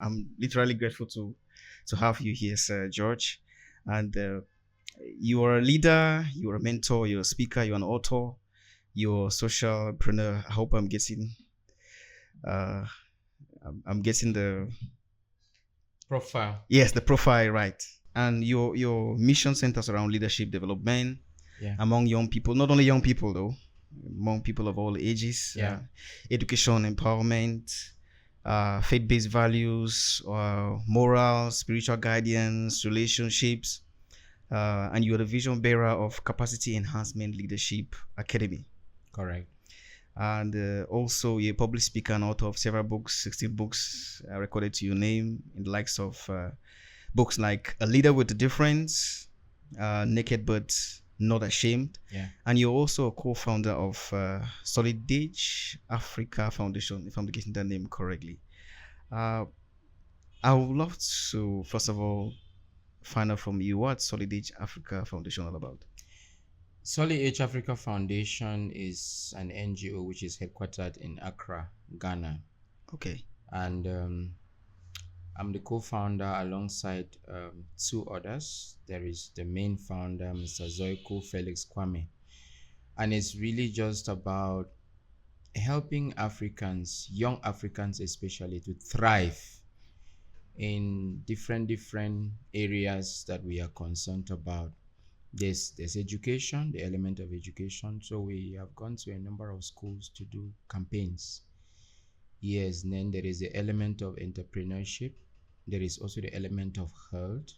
I'm literally grateful to have you here, Sir George. And you are a leader, you are a mentor, you're a speaker, you're an author, you're a socialpreneur. I hope uh, I'm getting the Profile. yes the profile right. And your mission centers around leadership development Yeah. among young people, not only young people though, among people of all ages, Yeah. education, empowerment, faith-based values, moral, spiritual guidance, relationships, and you're the vision bearer of Capacity Enhancement Leadership Academy. Correct. And also, you're a public speaker and author of several books, 16 books recorded to your name in the likes of books like A Leader with a Difference, Naked But Not Ashamed. Yeah. And you're also a co-founder of Solidage Africa Foundation, if I'm getting that name correctly. Uh, I would love to, first of all, find out from you what Solidage Africa Foundation all about. Solid Age Africa Foundation is an NGO which is headquartered in Accra, Ghana. Okay. And I'm the co-founder alongside two others. There is the main founder, Mr. Zoico Felix Kwame. And it's really just about helping Africans, young Africans especially, to thrive in different areas that we are concerned about. There's education, the element of education. So we have gone to a number of schools to do campaigns. Yes, and then there is the element of entrepreneurship. There is also the element of health.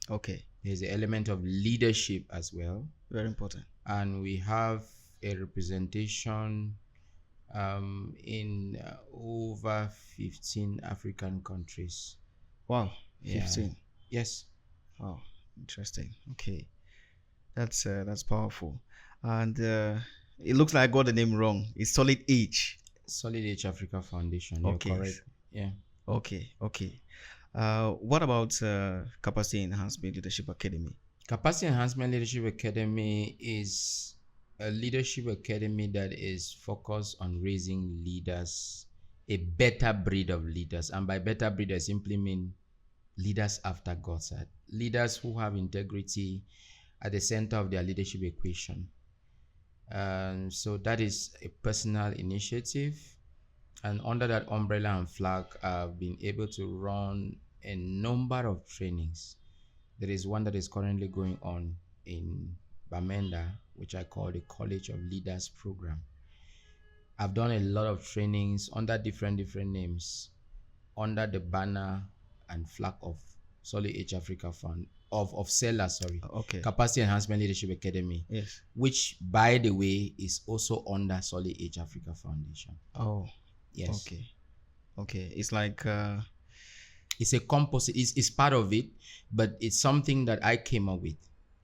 Okay. There's the element of leadership as well. Very important. And we have a representation in over 15 African countries. Wow. Yeah. 15. Yes. Wow. Interesting. Okay. That's powerful. And it looks like I got the name wrong. It's Solid Age. Solid Age Africa Foundation. Okay. You're correct. Yeah. Okay. Okay. What about Capacity Enhancement Leadership Academy? Capacity Enhancement Leadership Academy is a leadership academy that is focused on raising leaders, a better breed of leaders. And by better breed, I simply mean leaders after God's heart, leaders who have integrity at the center of their leadership equation. So that is a personal initiative. And under that umbrella and flag, I've been able to run a number of trainings. There is one that is currently going on in Bamenda, which I call the College of Leaders program. I've done a lot of trainings under different names, under the banner and flag of Solid Age Africa Fund, of CELA, Okay. Capacity Enhancement Leadership Academy. Yes. Which, by the way, is also under Solid Age Africa Foundation. Oh. Yes. Okay. Okay. It's like it's a composite. It's part of it, but it's something that I came up with.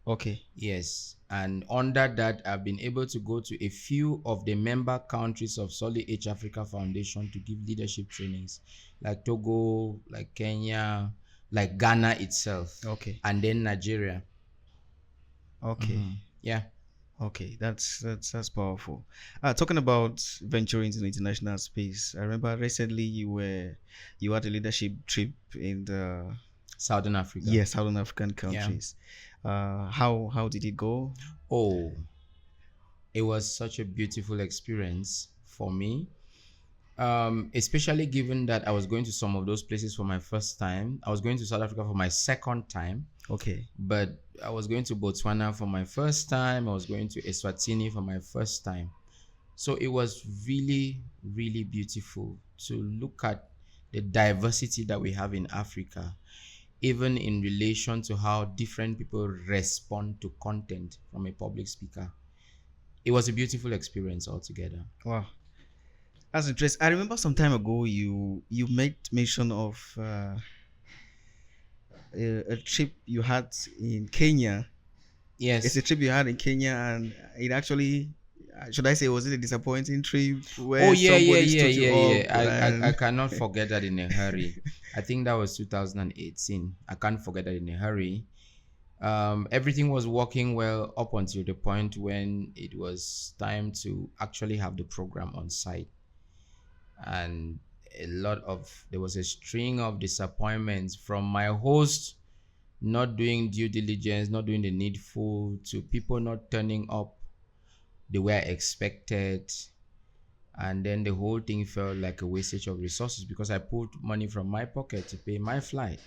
Okay. Yes. And under that, I've been able to go to a few of the member countries of Solid Age Africa Foundation to give leadership trainings, like Togo, like Kenya, like Ghana itself. Okay. And then Nigeria. Okay. Yeah. Okay, that's powerful. Talking about venturing into the international space, I remember recently you had a leadership trip in the Southern Africa. Yes, Southern African countries. Yeah. How did it go? Oh, it was such a beautiful experience for me. Especially given that I was going to some of those places for my first time. I was going to South Africa for my second time. Okay. But I was going to Botswana for my first time. I was going to Eswatini for my first time. So it was really, really beautiful to look at the diversity that we have in Africa, even in relation to how different people respond to content from a public speaker. It was a beautiful experience altogether. Wow. That's interesting. I remember some time ago you made mention of a trip you had in Kenya. Yes. It's a trip you had in Kenya, and it actually, should I say, was it a disappointing trip where somebody stood you up? I cannot forget that in a hurry. I think that was 2018. I can't forget that in a hurry. Everything was working well up until the point when it was time to actually have the program on site. And there was a string of disappointments from my host not doing due diligence, not doing the needful, to people not turning up the way I expected. And then the whole thing felt like a wastage of resources because I put money from my pocket to pay my flight.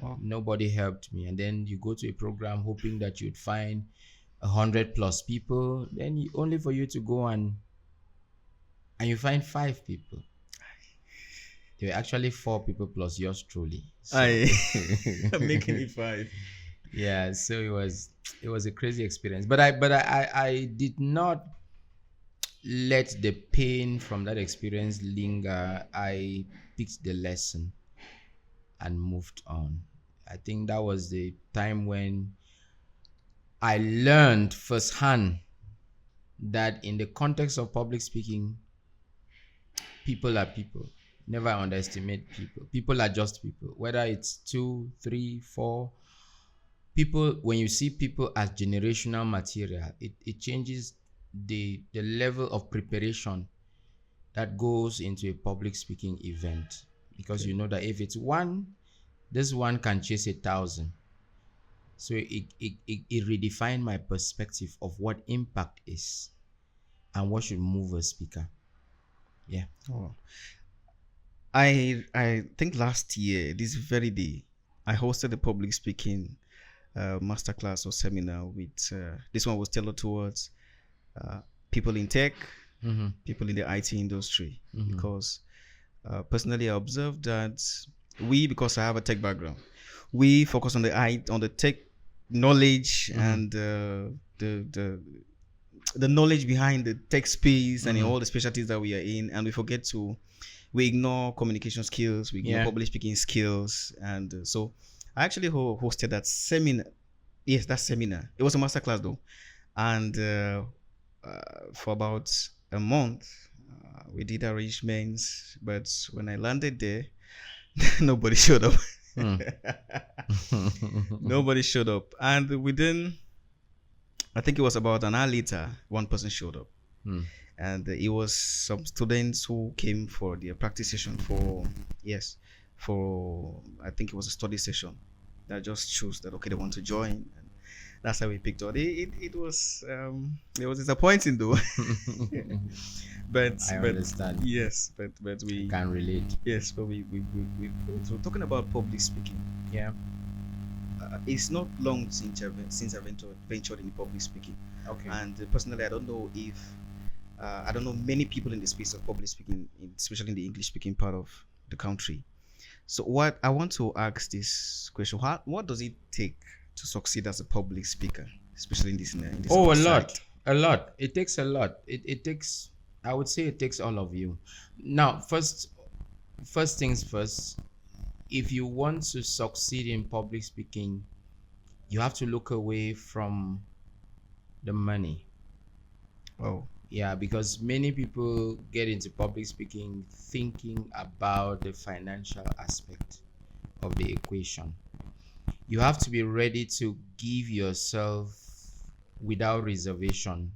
Wow. Nobody helped me. And then you go to a program hoping that you'd find 100+ people, then only for you to go and you find 5 people. There were actually 4 people plus yours truly. So I making it 5. yeah, so it was a crazy experience. But I did not let the pain from that experience linger. I picked the lesson and moved on. I think that was the time when I learned firsthand that in the context of public speaking, people are people. Never underestimate people. People are just people. Whether it's 2, 3, 4 people, when you see people as generational material, it changes the level of preparation that goes into a public speaking event, because you know that if it's one, this one can chase 1,000. So it redefined my perspective of what impact is and what should move a speaker. Yeah. Oh. I think last year, this very day, I hosted a public speaking masterclass or seminar with this one was tailored towards uh, people in tech, Mm-hmm. people in the IT industry, Mm-hmm. because personally I observed that because I have a tech background, we focus on the tech knowledge and the knowledge behind the tech space and in all the specialties that we are in, and we ignore communication skills, we ignore Yeah. public speaking skills, and so I actually hosted that seminar. Yes, that seminar. It was a masterclass though, and for about a month, we did arrangements. But when I landed there, nobody showed up. Nobody showed up, and within, I think it was about an hour later, one person showed up. And it was some students who came for their practice session for I think it was a study session that just chose that okay they want to join, and that's how we picked up. It was disappointing though. but I but understand. yes, but we Can relate. yes, but we so talking about public speaking. Yeah. It's not long since I ventured in public speaking, Okay. and personally, I don't know many people in the space of public speaking, especially in the English speaking part of the country. So, what I want to ask this question: what does it take to succeed as a public speaker, especially in this Oh, a outside? lot. A lot. It takes a lot. It takes, I would say it takes all of you. Now, first things first, if you want to succeed in public speaking, you have to look away from the money. Oh, Yeah, because many people get into public speaking thinking about the financial aspect of the equation. You have to be ready to give yourself without reservation,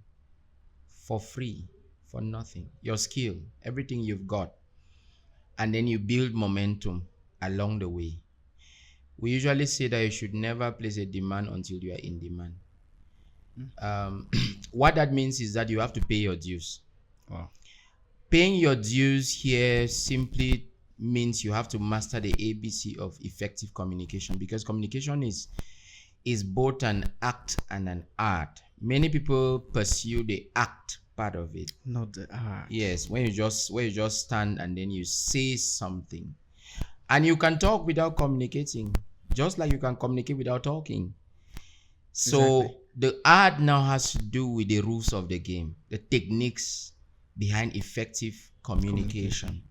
for free, for nothing, your skill, everything you've got, and then you build momentum along the way. We usually say that you should never place a demand until you are in demand. What that means is that you have to pay your dues. wow. Paying your dues here simply means you have to master the ABC of effective communication, because communication is both an act and an art. Many people pursue the act part of it. Not the art. Yes, when you just stand and then you say something. And you can talk without communicating, just like you can communicate without talking. So Exactly. the art now has to do with the rules of the game, the techniques behind effective communication.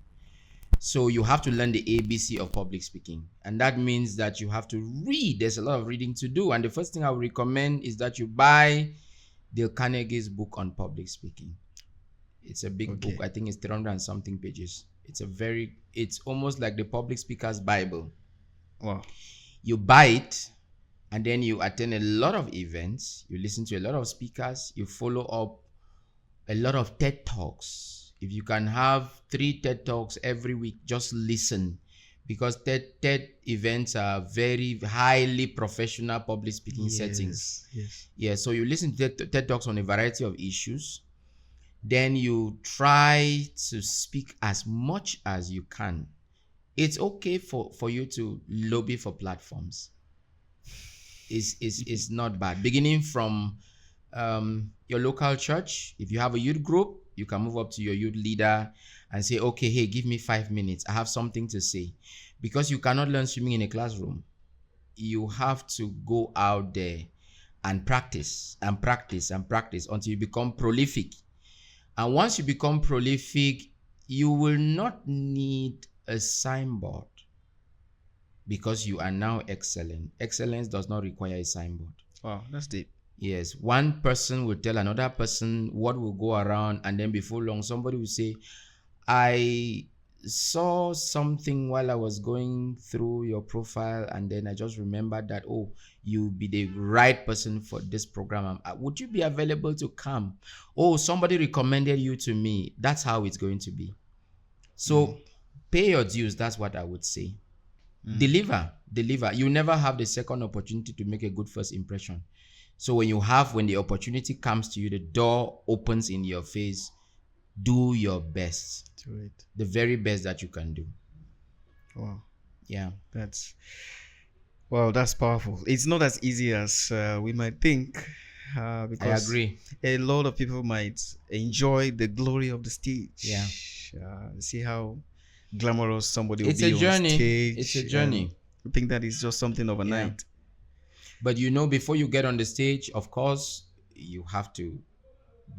So you have to learn the ABC of public speaking. And that means that you have to read. There's a lot of reading to do. And the first thing I would recommend is that you buy Dale Carnegie's book on public speaking. It's a big book. I think it's 300 and something pages. It's almost like the public speaker's Bible. Wow. You buy it, and then you attend a lot of events, you listen to a lot of speakers, you follow up a lot of TED Talks, If you can have 3 TED talks every week, just listen, because TED events are very highly professional public speaking settings. Yes, yes. Yeah, so you listen to TED talks on a variety of issues. Then you try to speak as much as you can. It's okay for you to lobby for platforms. Is not bad. Beginning from your local church, if you have a youth group, you can move up to your youth leader and say, okay, hey, give me 5 minutes. I have something to say. Because you cannot learn swimming in a classroom. You have to go out there and practice and practice and practice until you become prolific. And once you become prolific, you will not need a signboard because you are now excellent. Excellence does not require a signboard. Wow, that's deep. Yes, one person will tell another person what will go around, and then before long, somebody will say, I saw something while I was going through your profile, and then I just remembered that, oh, you'll be the right person for this program. Would you be available to come? Oh, somebody recommended you to me. That's how it's going to be. So pay your dues. That's what I would say. Deliver. You never have the second opportunity to make a good first impression. So when the opportunity comes to you, the door opens in your face. Do your best. Do it. The very best that you can do. Wow. Yeah. That's powerful. It's not as easy as we might think. Because I agree. A lot of people might enjoy the glory of the stage. Yeah. See how glamorous somebody will It's be a on journey. stage. It's a journey. I think that is just something overnight. But before you get on the stage, of course, you have to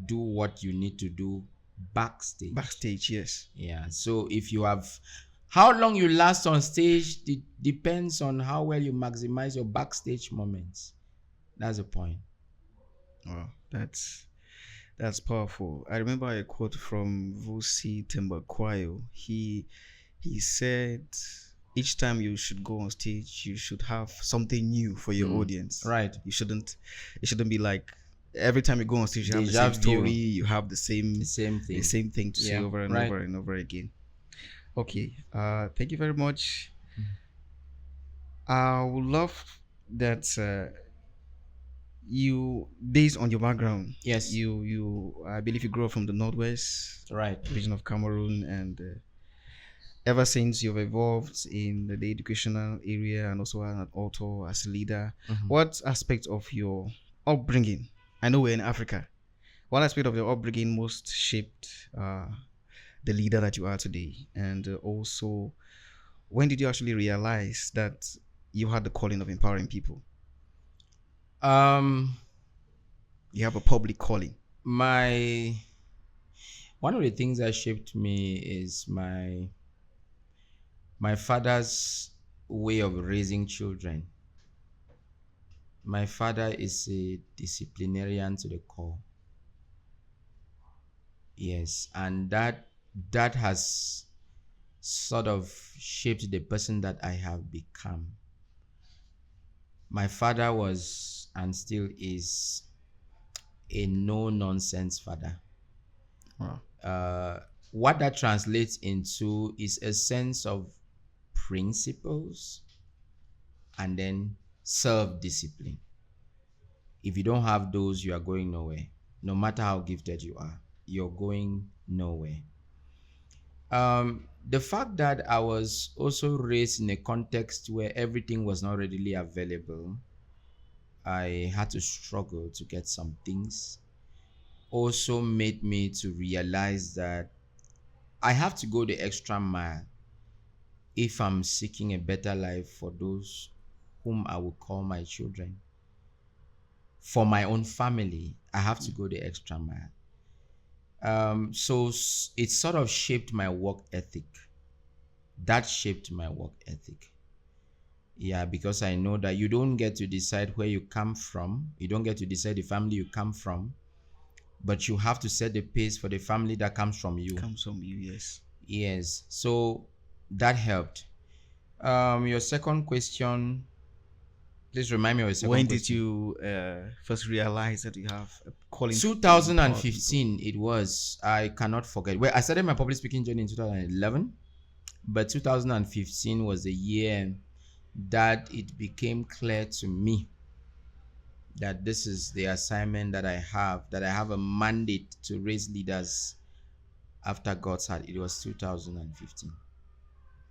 do what you need to do backstage. Backstage, yes. Yeah. So if you have, how long you last on stage depends on how well you maximize your backstage moments. That's the point. Wow, that's powerful. I remember a quote from Vusi Tembakwayo. He said, each time you should go on stage, you should have something new for your audience. Right. It shouldn't be like every time you go on stage, you have the Deja same vu. story, you have the same thing. the same thing to say Yeah, over and right. over and over again. Okay. Thank you very much. I would love that you, based on your background, Yes. you I believe you grew up from the northwest Right. region of Cameroon, and ever since you've evolved in the educational area and also as an author, as a leader, what aspect of your upbringing, I know we're in Africa, what aspect of your upbringing most shaped the leader that you are today? And also, when did you actually realize that you had the calling of empowering people? You have a public calling. One of the things that shaped me is my father's way of raising children. My father is a disciplinarian to the core. Yes, and that has sort of shaped the person that I have become. My father was and still is a no-nonsense father. Wow. What that translates into is a sense of principles and then self-discipline. If you don't have those, you are going nowhere. No matter how gifted you are, you're going nowhere. The fact that I was also raised in a context where everything was not readily available, I had to struggle to get some things, also made me to realize that I have to go the extra mile if I'm seeking a better life for those whom I will call my children. For my own family, I have to go the extra mile. So it sort of shaped my work ethic. That shaped my work ethic. Yeah, because I know that you don't get to decide where you come from. You don't get to decide the family you come from. But you have to set the pace for the family that comes from you. Comes from you, yes. Yes. So that helped. Your second question. Please remind me of the second When did question. you first realize that you have a calling to empower people? 2015 it was. I cannot forget. Well, I started my public speaking journey in 2011, but 2015 was the year that it became clear to me that this is the assignment that I have, that I have a mandate to raise leaders after God's heart. It was 2015.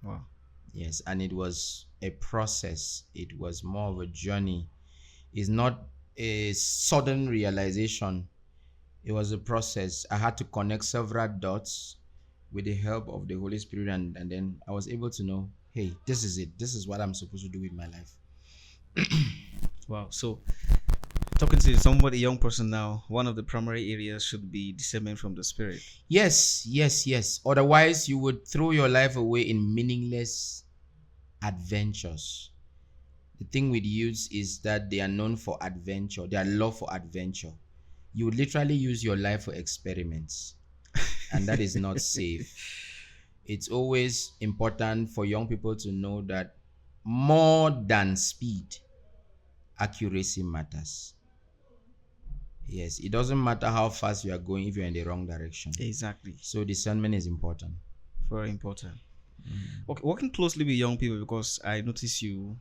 Wow. Yes, and it was a process. It was more of a journey. It's not a sudden realization. It was a process. I had to connect several dots with the help of the Holy Spirit, and then I was able to know, hey, this is it. This is what I'm supposed to do with my life. Wow. So, talking to somebody, a young person now, one of the primary areas should be discernment from the Spirit. Yes, yes, yes. Otherwise, you would throw your life away in meaningless adventures. The thing with youths is that they are known for adventure, their love for adventure. You literally use your life for experiments, and that is not safe. It's always important for young people to know that more than speed, accuracy matters. Yes, it doesn't matter how fast you are going if you're in the wrong direction. Exactly. So discernment is important. Very important. Okay, working closely with young people, because I notice your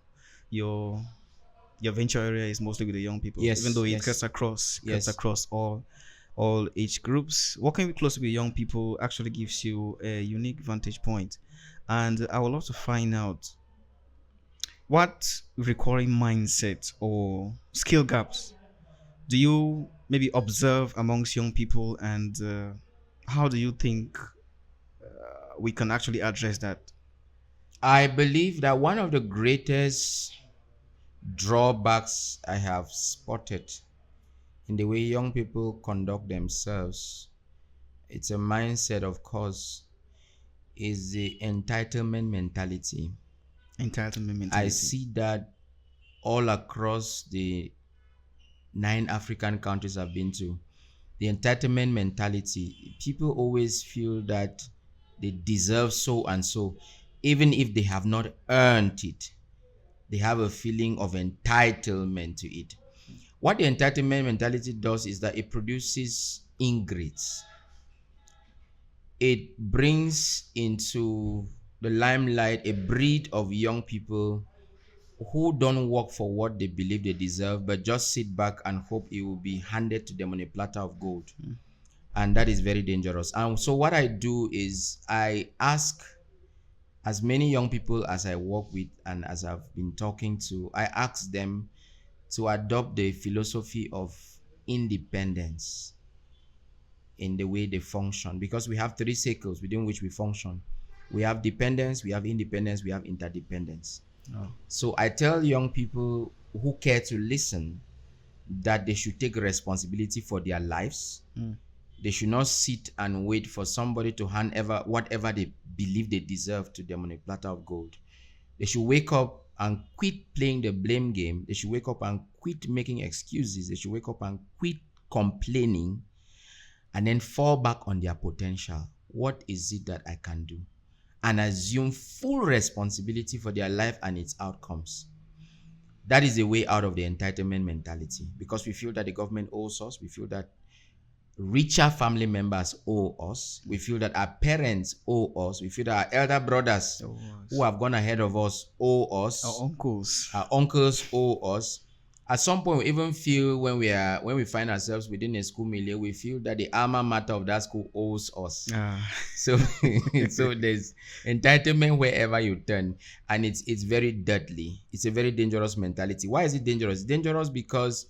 your venture area is mostly with the young people, Yes, even though it yes. cuts across all age groups. Working closely with young people actually gives you a unique vantage point, and I would love to find out what recurring mindset or skill gaps do you maybe observe amongst young people, and how do you think we can actually address that? I believe that one of the greatest drawbacks I have spotted in the way young people conduct themselves, it's a mindset, of course, is the entitlement mentality. Entitlement I mentality. see that all across the 9 African countries I've been to. The entitlement mentality, people always feel that they deserve so and so, even if they have not earned it. They have a feeling of entitlement to it. What the entitlement mentality does is that it produces ingrates. It brings into the limelight a breed of young people who don't work for what they believe they deserve, but just sit back and hope it will be handed to them on a platter of gold. And that is very dangerous. And so what I do is I ask as many young people as I work with and as I've been talking to, I ask them to adopt the philosophy of independence in the way they function, because we have 3 circles within which we function. We have dependence, we have independence, we have interdependence. Oh. So I tell young people who care to listen that they should take responsibility for their lives. They should not sit and wait for somebody to hand over whatever they believe they deserve to them on a platter of gold. They should wake up and quit playing the blame game. They should wake up and quit making excuses. They should wake up and quit complaining and then fall back on their potential. What is it that I can do? And assume full responsibility for their life and its outcomes. That is the way out of the entitlement mentality, because we feel that the government owes us. We feel that richer family members owe us. We feel that our parents owe us. We feel that our elder brothers who have gone ahead of us owe us. Our uncles owe us. At some point, we even feel when we find ourselves within a school milieu, we feel that the alma mater of that school owes us. So, so there's entitlement wherever you turn, and it's very deadly. It's a very dangerous mentality. Why is it dangerous? It's dangerous because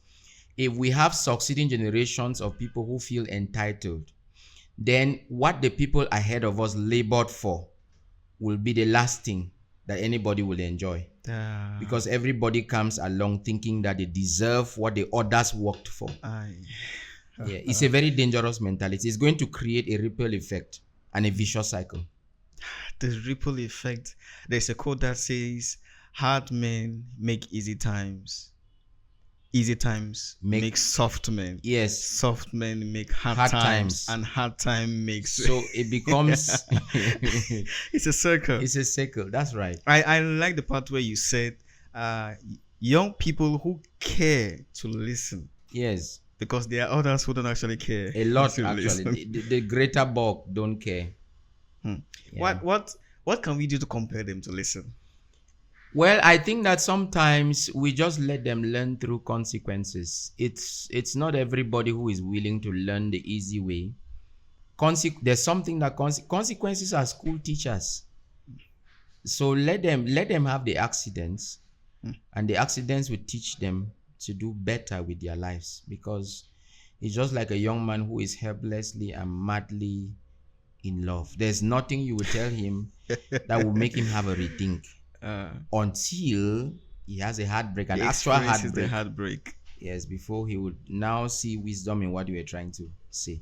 if we have succeeding generations of people who feel entitled, then what the people ahead of us labored for will be the last thing that anybody will enjoy. Because everybody comes along thinking that they deserve what the others worked for. Yeah, it's a very dangerous mentality. It's going to create a ripple effect and a vicious cycle. The ripple effect. There's a quote that says, hard men make easy times. Easy times make soft men. Yes. Soft men make hard times. And hard time makes... So it becomes... It's a circle. It's a circle. That's right. I like the part where you said young people who care to listen, Yes, because there are others who don't actually care a lot to actually. listen. The greater bulk don't care. Hmm. Yeah. What can we do to compel them to listen? Well, I think that sometimes we just let them learn through consequences. It's not everybody who is willing to learn the easy way. There's something that consequences are school teachers. So let them have the accidents, Hmm. and the accidents will teach them to do better with their lives, because it's just like a young man who is helplessly and madly in love. There's nothing you will tell him that will make him have a rethink uh, until he has a heartbreak, an he actual experiences the heartbreak. heartbreak. Yes, before he would now see wisdom in what you were trying to say.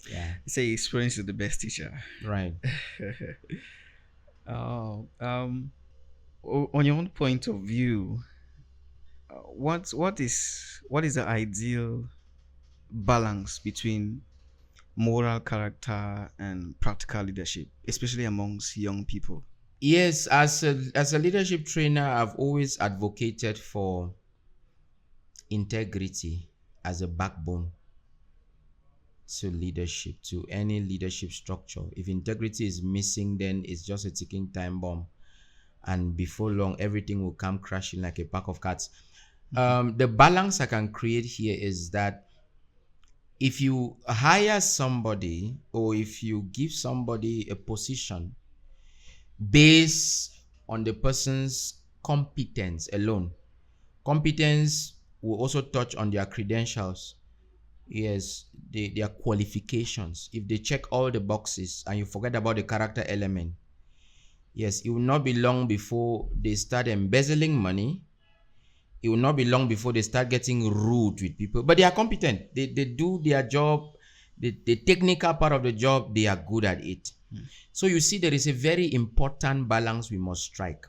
Yeah, They say experience is the best teacher. right. Oh, on your own point of view, what is the ideal balance between moral character and practical leadership, especially amongst young people? Yes, as a leadership trainer, I've always advocated for integrity as a backbone to leadership, to any leadership structure. If integrity is missing, then it's just a ticking time bomb, and before long, everything will come crashing like a pack of cards. The balance I can create here is that if you hire somebody, or if you give somebody a position based on the person's competence alone, competence will also touch on their credentials. Yes, their qualifications. If they check all the boxes and you forget about the character element, yes, it will not be long before they start embezzling money. It will not be long before they start getting rude with people. But they are competent. They do their job. The technical part of the job, they are good at it. So you see, there is a very important balance we must strike.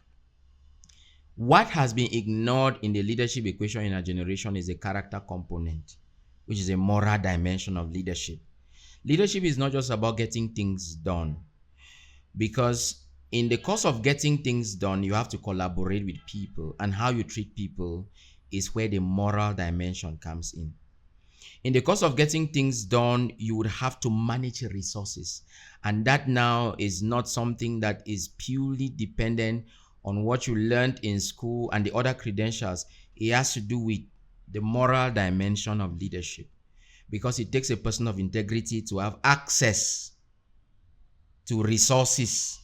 What has been ignored in the leadership equation in our generation is a character component, which is a moral dimension of leadership. Leadership is not just about getting things done, because in the course of getting things done, you have to collaborate with people, and how you treat people is where the moral dimension comes in. In the course of getting things done, you would have to manage resources, and that now is not something that is purely dependent on what you learned in school and the other credentials. It has to do with the moral dimension of leadership, because it takes a person of integrity to have access to resources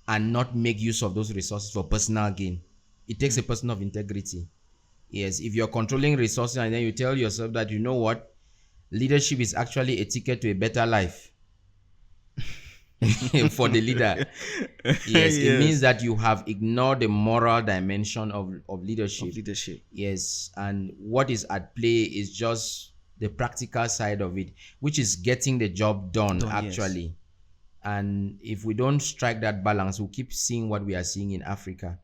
and not make use of those resources for personal gain. It takes a person of integrity. Yes, if you're controlling resources and then you tell yourself that, you know what, leadership is actually a ticket to a better life for the leader. Yes, it means Yes, that you have ignored the moral dimension of of leadership. leadership. Yes, and what is at play is just the practical side of it, which is getting the job done Done, yes. actually. And if we don't strike that balance, we'll keep seeing what we are seeing in Africa.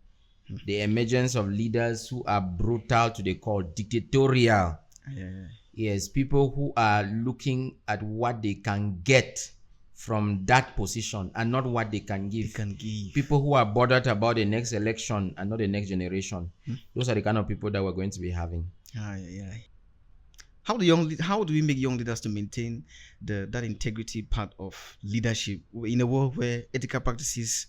The emergence of leaders who are brutal to the core, dictatorial. Yeah. Yes, people who are looking at what they can get from that position and not what they can They give. can give. People who are bothered about the next election and not the next generation. Those are the kind of people that we're going to be having. Yeah. How do we make young leaders to maintain that integrity part of leadership in a world where ethical practices,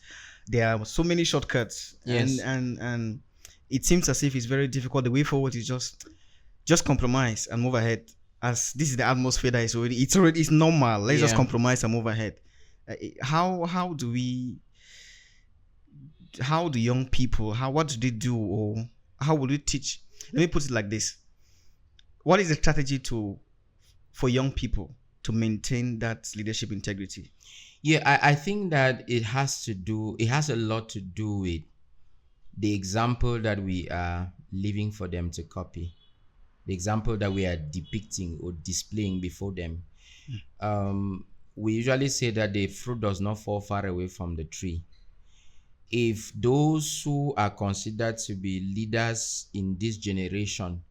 there are so many shortcuts, Yes. and it seems as if it's very difficult. The way forward is just compromise and move ahead. As this is the atmosphere that is already it's normal. Let's just Yeah. compromise and move ahead. How do we, how do young people, what do they do, or how would we teach? Let me put it like this: what is the strategy for young people to maintain that leadership integrity? Yeah, I think that it has a lot to do with the example that we are leaving for them to copy, the example that we are depicting or displaying before them. We usually say that the fruit does not fall far away from the tree. If those who are considered to be leaders in this generation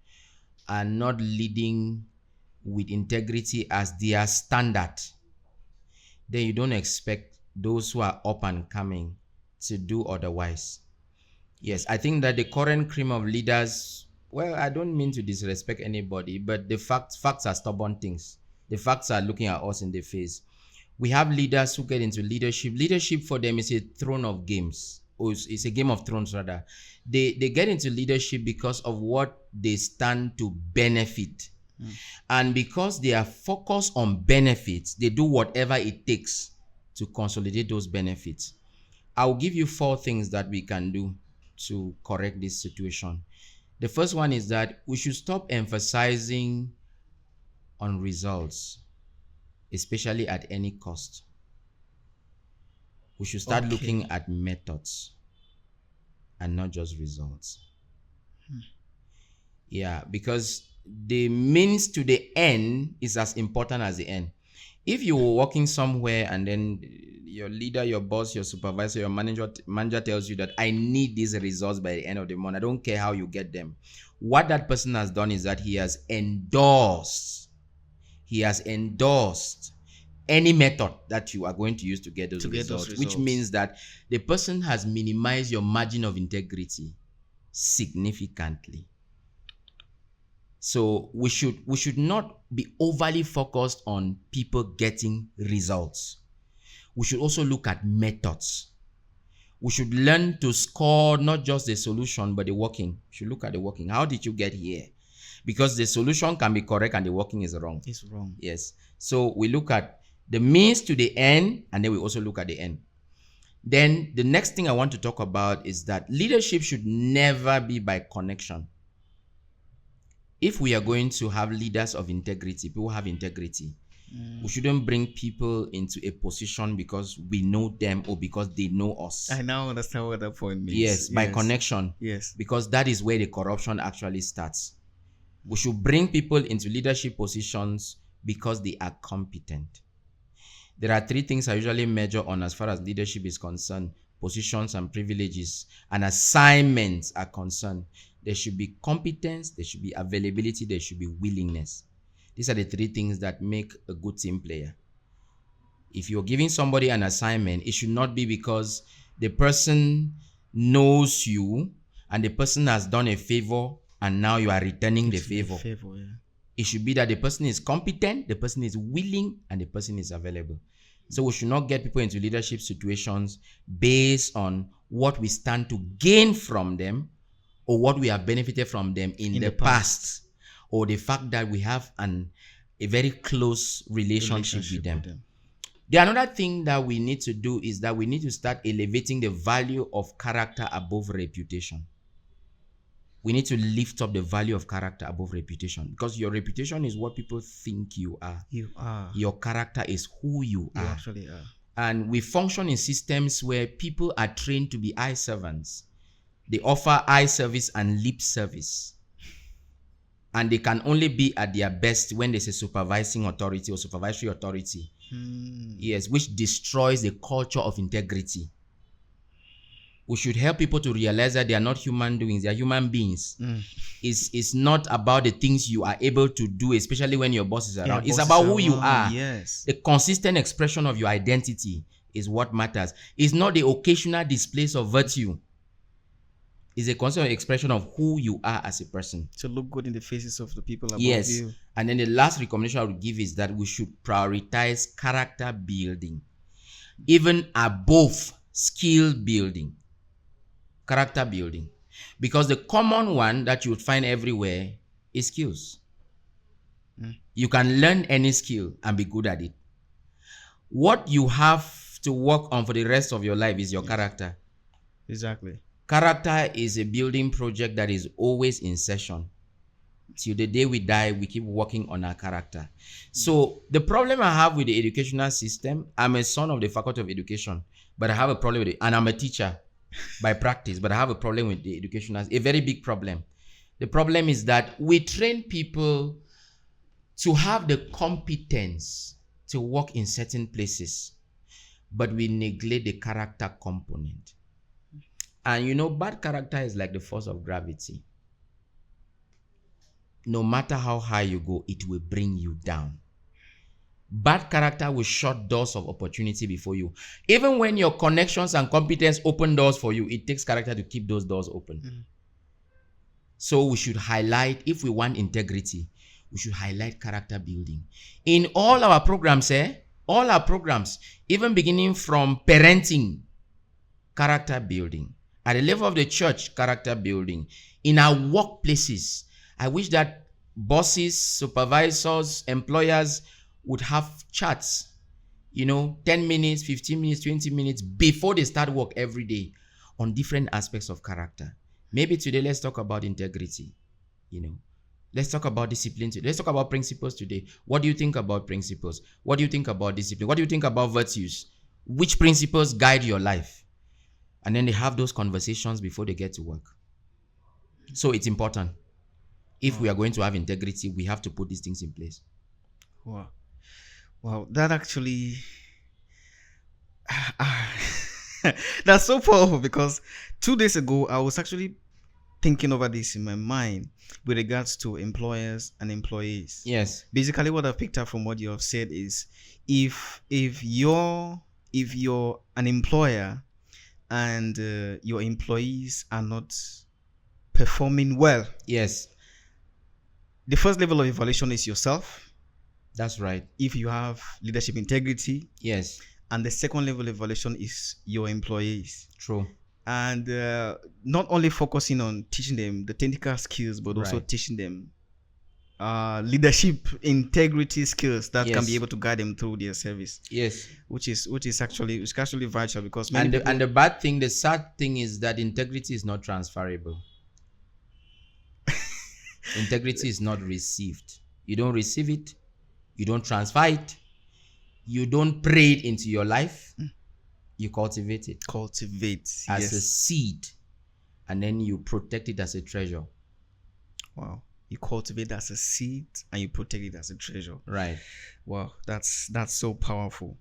are not leading with integrity as their standard, then you don't expect those who are up and coming to do otherwise. Yes, I think that the current cream of leaders, well, I don't mean to disrespect anybody, but the facts are stubborn things. The facts are looking at us in the face. We have leaders who get into leadership. Leadership for them is a throne of games. Or it's a game of thrones rather. They get into leadership because of what they stand to benefit. And because they are focused on benefits, they do whatever it takes to consolidate those benefits. I'll give you 4 things that we can do to correct this situation. The first one is that we should stop emphasizing on results, especially at any cost. We should start looking at methods and not just results. Yeah, because the means to the end is as important as the end. If you were working somewhere and then your leader, your boss, your supervisor, your manager tells you that I need these results by the end of the month, I don't care how you get them. What that person has done is that he has endorsed any method that you are going to use to get those results, which means that the person has minimized your margin of integrity significantly. So we should not be overly focused on people getting results. We should also look at methods. We should learn to score not just the solution but the working. We should look at the working. How did you get here? Because the solution can be correct and the working is wrong. It's wrong. Yes. So we look at the means to the end, and then we also look at the end. Then the next thing I want to talk about is that leadership should never be by connection. If we are going to have leaders of integrity, people have integrity, we shouldn't bring people into a position because we know them or because they know us. I now understand what that point means. Yes, by connection. Yes. Because that is where the corruption actually starts. We should bring people into leadership positions because they are competent. There are 3 things I usually measure on as far as leadership is concerned: positions and privileges and assignments are concerned. There should be competence, there should be availability, there should be willingness. These are the 3 things that make a good team player. If you're giving somebody an assignment, it should not be because the person knows you and the person has done a favor and now you are returning the favor. It should be that the person is competent, the person is willing, and the person is available. So we should not get people into leadership situations based on what we stand to gain from them or what we have benefited from them in the past, or the fact that we have a very close relationship with them. The another thing that we need to do is that we need to start elevating the value of character above reputation. We need to lift up the value of character above reputation, because your reputation is what people think you are. You are. Your character is who you are. You actually are. And we function in systems where people are trained to be eye servants. They offer eye service and lip service. And they can only be at their best when there's a supervising authority or supervisory authority. Yes, which destroys the culture of integrity. We should help people to realize that they are not human doings, they are human beings. It's not about the things you are able to do, especially when your boss is around. It's about who you are. Yes. The consistent expression of your identity is what matters. It's not the occasional displays of virtue. It's a constant expression of who you are as a person. To look good in the faces of the people above yes. you. And then the last recommendation I would give is that we should prioritize character building, even above skill building. Character building. Because the common one that you would find everywhere is skills. You can learn any skill and be good at it. What you have to work on for the rest of your life is your character. Exactly. Character is a building project that is always in session. Till the day we die, we keep working on our character. So the problem I have with the educational system, I'm a son of the Faculty of Education, but I have a problem with it, and I'm a teacher by practice, but I have a problem with the educational, a very big problem. The problem is that we train people to have the competence to work in certain places, but we neglect the character component. And you know, bad character is like the force of gravity. No matter how high you go, it will bring you down. Bad character will shut doors of opportunity before you. Even when your connections and competence open doors for you, it takes character to keep those doors open. So we should highlight, if we want integrity, we should highlight character building. In all our programs, all our programs, even beginning from parenting, character building. At the level of the church, character building. In our workplaces, I wish that bosses, supervisors, employers would have chats, 10 minutes, 15 minutes, 20 minutes before they start work every day on different aspects of character. Maybe today, let's talk about integrity. Let's talk about discipline today. Let's talk about principles today. What do you think about principles? What do you think about discipline? What do you think about virtues? Which principles guide your life? And then they have those conversations before they get to work. So it's important. If we are going to have integrity, we have to put these things in place. Wow. Wow, that actually that's so powerful, because 2 days ago I was actually thinking over this in my mind with regards to employers and employees. Yes. Basically, what I've picked up from what you have said is, if you're an employer and your employees are not performing well, yes, the first level of evaluation is yourself. That's right. If you have leadership integrity, yes, and the second level evaluation is your employees. True. And not only focusing on teaching them the technical skills, but also Right. teaching them leadership integrity skills that can Yes. be able to guide them through their service. Yes. Which is actually vital, because And the bad thing, the sad thing is that integrity is not transferable. Integrity is not received. You don't receive it. You don't transfer it. You don't pray it into your life. You cultivate it. Cultivate as a seed, and then you protect it as a treasure. Wow. You cultivate as a seed and you protect it as a treasure. Right. Wow, that's so powerful.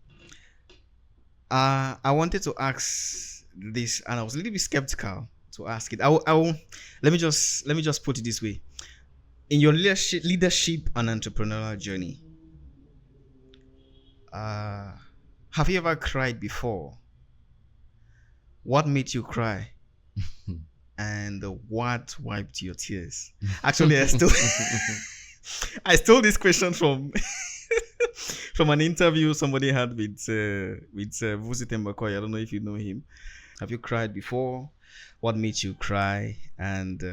I wanted to ask this, and I was a little bit skeptical to ask it. Let me just put it this way. In your leadership and entrepreneurial journey, have you ever cried before? What made you cry? And what wiped your tears? Actually, I stole this question from from an interview somebody had with Vusi Tembakoy. I don't know if you know him. Have you cried before? What made you cry? And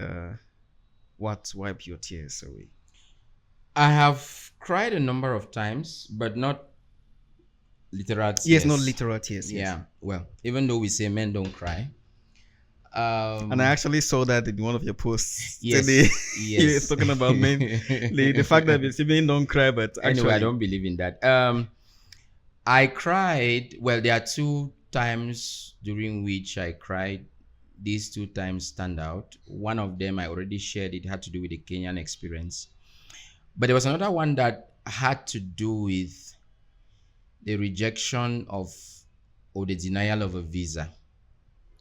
what wiped your tears away? I have cried a number of times, but not literal tears. Yes, not literal tears. Yes. Yeah. Well, even though we say men don't cry. And I actually saw that in one of your posts. Yes. Today. Yes. You're talking about men. The fact that men don't cry, but actually, anyway, I don't believe in that. I cried. Well, there are 2 times during which I cried. These 2 times stand out. One of them I already shared. It had to do with the Kenyan experience. But there was another one that had to do with the rejection or the denial of a visa.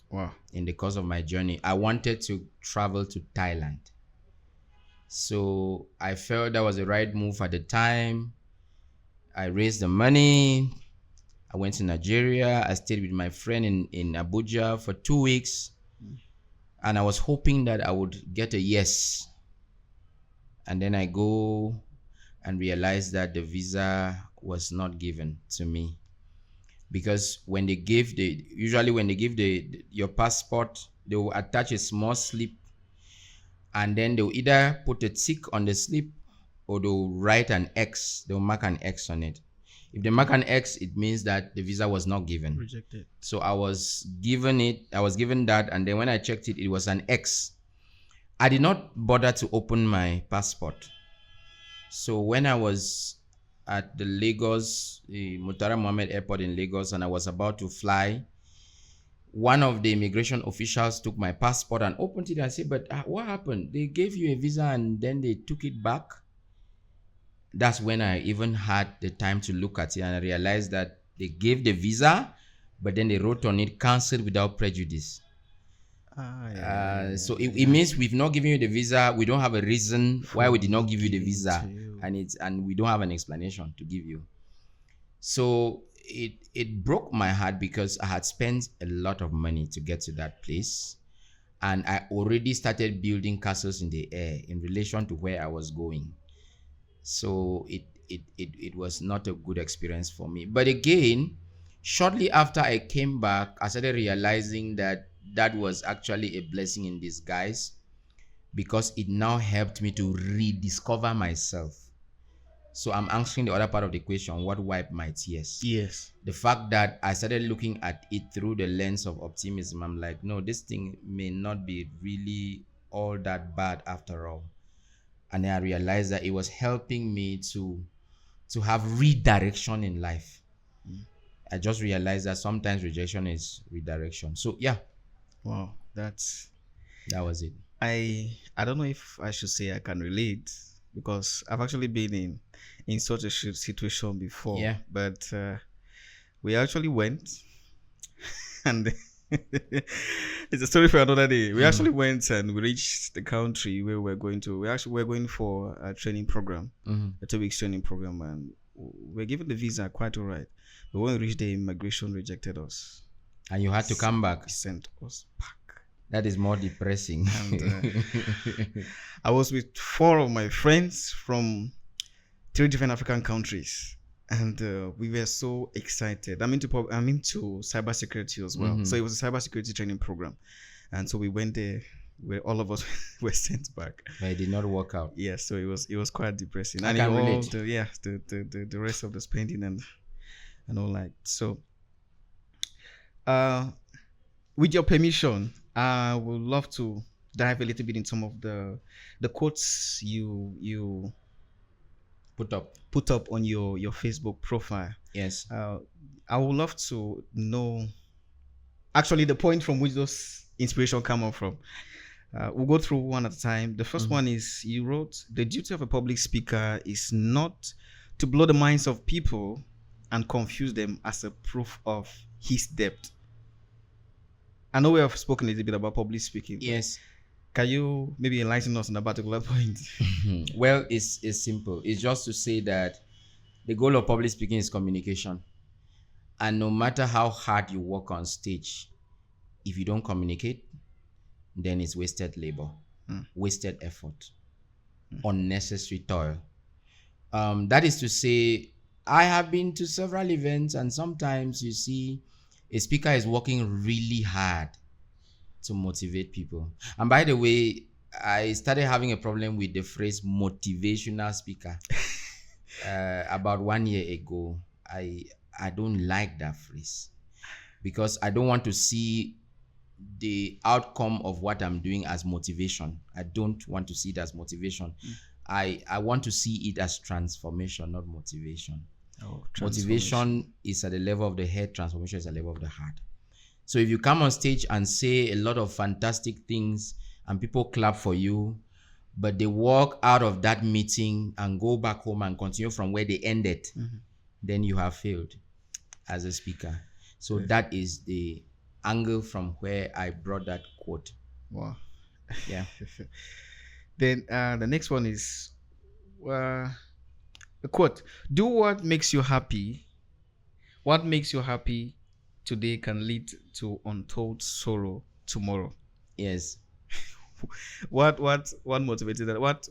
Wow. In the course of my journey, I wanted to travel to Thailand. So I felt that was the right move at the time. I raised the money. I went to Nigeria. I stayed with my friend in Abuja for 2 weeks. And I was hoping that I would get a yes. And then I go and realize that the visa was not given to me. Because when they give your passport, they will attach a small slip, and then they'll either put a tick on the slip or they'll write an X. They'll mark an X on it. If they mark an X, it means that the visa was not given. Rejected. So I was given that, and then when I checked it, it was an X. I did not bother to open my passport. So when I was at the Murtala Mohammed Airport in Lagos, and I was about to fly, one of the immigration officials took my passport and opened it. I said, but what happened? They gave you a visa and then they took it back? That's when I even had the time to look at it, and I realized that they gave the visa, but then they wrote on it, cancelled without prejudice. So it means we've not given you the visa. We don't have a reason why we did not give you the visa, and we don't have an explanation to give you. So it broke my heart because I had spent a lot of money to get to that place, and I already started building castles in the air in relation to where I was going. So it was not a good experience for me. But again, shortly after I came back, I started realizing that that was actually a blessing in disguise, because it now helped me to rediscover myself. So I'm answering the other part of the question: what wiped my tears? Yes. The fact that I started looking at it through the lens of optimism. I'm like, no, this thing may not be really all that bad after all. And I realized that it was helping me to have redirection in life. I just realized that sometimes rejection is redirection. So yeah, Wow, that's that was it. I don't know if I should say I can relate, because I've actually been in such a situation before, Yeah. but we actually went, and it's a story for another day. We actually went and we reached the country where we're going to. We're going for a training program, a 2 weeks training program, and we're given the visa quite all right. But when we reached, the immigration rejected us. And you had to come back. Sent us back. That is more depressing. And I was with 4 of my friends from 3 different African countries, and we were so excited. I'm into cybersecurity as well, so it was a cybersecurity training program, and so we went there. Where all of us were sent back. But it did not work out. Yeah, so it was quite depressing. I And can all relate. the rest of the spending and all that. So, with your permission, I would love to dive a little bit in some of the quotes you Put up. put up on your Facebook profile. Yes. I would love to know actually the point from which those inspiration come up from. We'll go through one at a time. The first one is, you wrote, the duty of a public speaker is not to blow the minds of people and confuse them as a proof of his depth. I know we have spoken a little bit about public speaking. Yes. Can you maybe enlighten us on a particular point? Well, it's simple. It's just to say that the goal of public speaking is communication. And no matter how hard you work on stage, if you don't communicate, then it's wasted labor, wasted effort, unnecessary toil. That is to say, I have been to several events, and sometimes you see a speaker is working really hard to motivate people. And by the way, I started having a problem with the phrase motivational speaker about 1 year ago. I don't like that phrase, because I don't want to see the outcome of what I'm doing as motivation. I don't want to see it as motivation. I want to see it as transformation, not motivation. Motivation is at the level of the head, transformation is at the level of the heart. So if you come on stage and say a lot of fantastic things and people clap for you, but they walk out of that meeting and go back home and continue from where they ended, then you have failed as a speaker. So that is the angle from where I brought that quote. Wow. Yeah. Then the next one is a quote: do what makes you happy. What makes you happy today can lead to untold sorrow tomorrow. Yes. What motivated that? What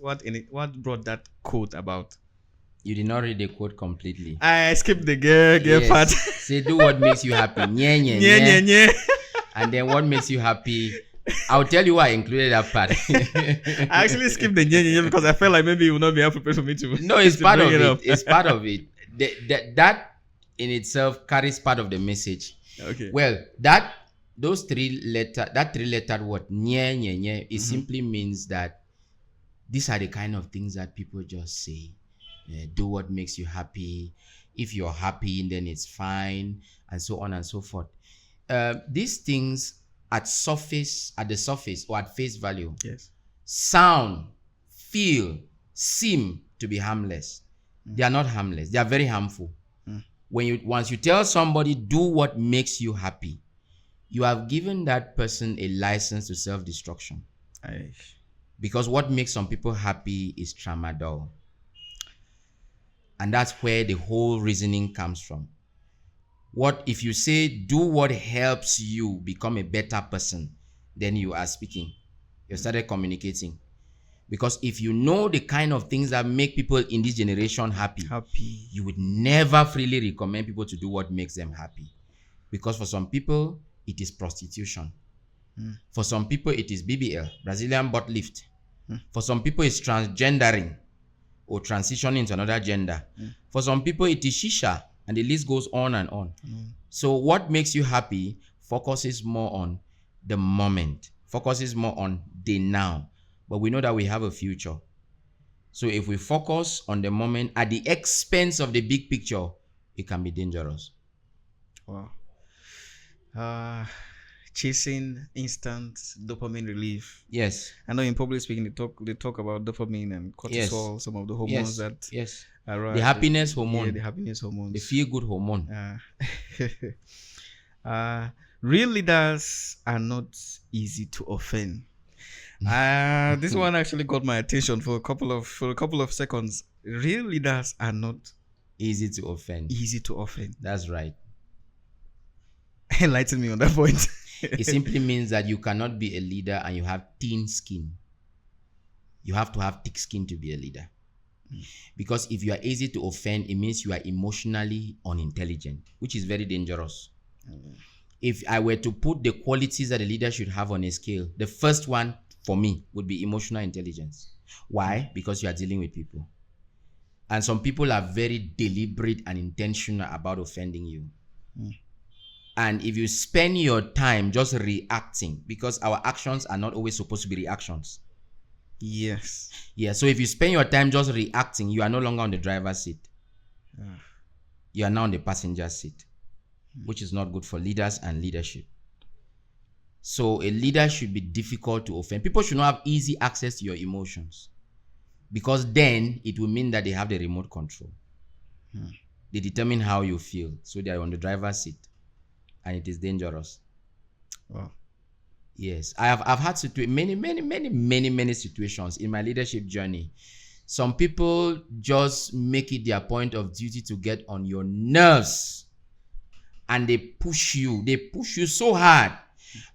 brought that quote about? You did not read the quote completely. I skipped the Goerge part. Say, do what makes you happy. Nye, nye, Yeah, yeah, nye. yeah. And then what makes you happy? I'll tell you why I included that part. I actually skipped the yeah because I felt like maybe it would not be appropriate for me to. No, it's to part of bring it. up. It's part of it. That in itself carries part of the message. Okay. Well, that three-lettered word, nye, nye, nye, it simply means that these are the kind of things that people just say. Do what makes you happy. If you're happy, then it's fine, and so on and so forth. These things at the surface or at face value, Yes. sound, feel, seem to be harmless. They are not harmless. They are very harmful. Once you tell somebody, do what makes you happy, you have given that person a license to self-destruction. Because what makes some people happy is tramadol. And that's where the whole reasoning comes from. What if you say do what helps you become a better person, then you are speaking. You started communicating. Because if you know the kind of things that make people in this generation happy, you would never freely recommend people to do what makes them happy. Because for some people, it is prostitution. For some people, it is BBL, Brazilian butt lift. For some people, it's transgendering or transitioning into another gender. For some people, it is shisha, and the list goes on and on. So what makes you happy focuses more on the moment, focuses more on the now. But we know that we have a future. So if we focus on the moment at the expense of the big picture, it can be dangerous. Wow. Chasing instant dopamine relief. Yes. I know in public speaking they talk about dopamine and cortisol, some of the hormones that are the happiness hormone. Yeah, the happiness hormones. The feel good hormone. Real leaders are not easy to offend. This one actually got my attention for a couple of seconds. Real leaders are not easy to offend. Easy to offend. That's right. Enlighten me on that point. It simply means that you cannot be a leader and you have thin skin. You have to have thick skin to be a leader. Because if you are easy to offend, it means you are emotionally unintelligent, which is very dangerous. If I were to put the qualities that a leader should have on a scale, the first one for me would be emotional intelligence. Why? Because you are dealing with people. And some people are very deliberate and intentional about offending you. And if you spend your time just reacting, because our actions are not always supposed to be reactions. Yes. Yeah, so if you spend your time just reacting, you are no longer on the driver's seat. You are now on the passenger seat, which is not good for leaders and leadership. So a leader should be difficult to offend. People should not have easy access to your emotions, because then it will mean that they have the remote control. They determine how you feel. So they are on the driver's seat, and it is dangerous. Wow. Yes, I've had many situations in my leadership journey. Some people just make it their point of duty to get on your nerves, and they push you so hard.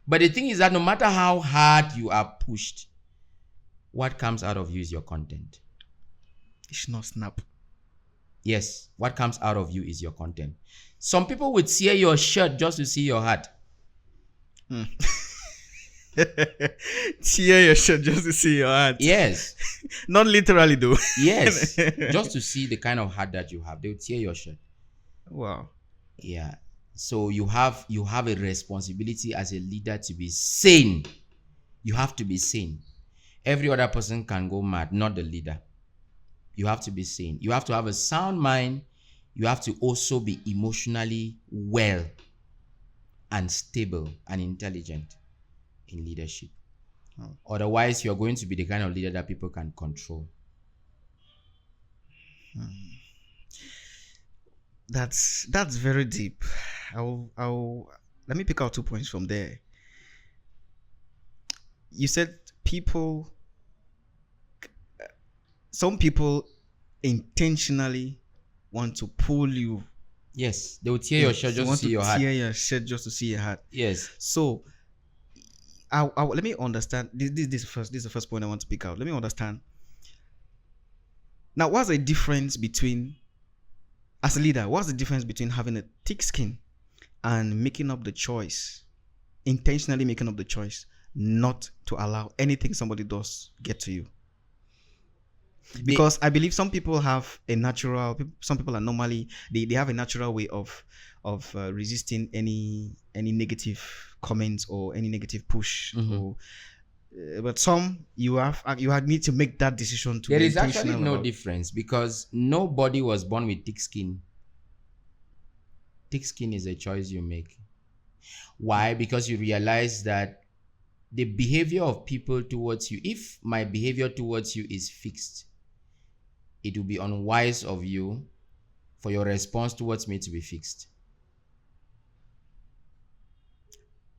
But the thing is that no matter how hard you are pushed, what comes out of you is your content. It's not snap. Yes, what comes out of you is your content. Some people would tear your shirt just to see your heart. Tear your shirt just to see your heart. Yes. Not literally though. Yes. Just to see the kind of heart that you have. They will tear your shirt. Wow. Yeah. So you have a responsibility as a leader to be sane. You have to be sane. Every other person can go mad, not the leader. You have to be sane. You have to have a sound mind. You have to also be emotionally well and stable and intelligent in leadership. Otherwise, you're going to be the kind of leader that people can control. That's very deep. I'll let me pick out 2 points from there. You said some people intentionally want to pull you. Yes, they will tear your shirt just to see your heart. Tear your shirt just to see your heart. Yes. So, let me understand. This is the first point I want to pick out. Let me understand. Now, what's the difference between, as a leader, what's the difference between having a thick skin and making up the choice, intentionally making up the choice not to allow anything somebody does get to you? Because I believe some people have a natural, some people are normally, they have a natural way of resisting any negative comments or any negative push. But some you need to make that decision to. There is actually no difference, because nobody was born with thick skin. Thick skin is a choice you make. Why? Because you realize that the behavior of people towards you, if my behavior towards you is fixed, it will be unwise of you for your response towards me to be fixed.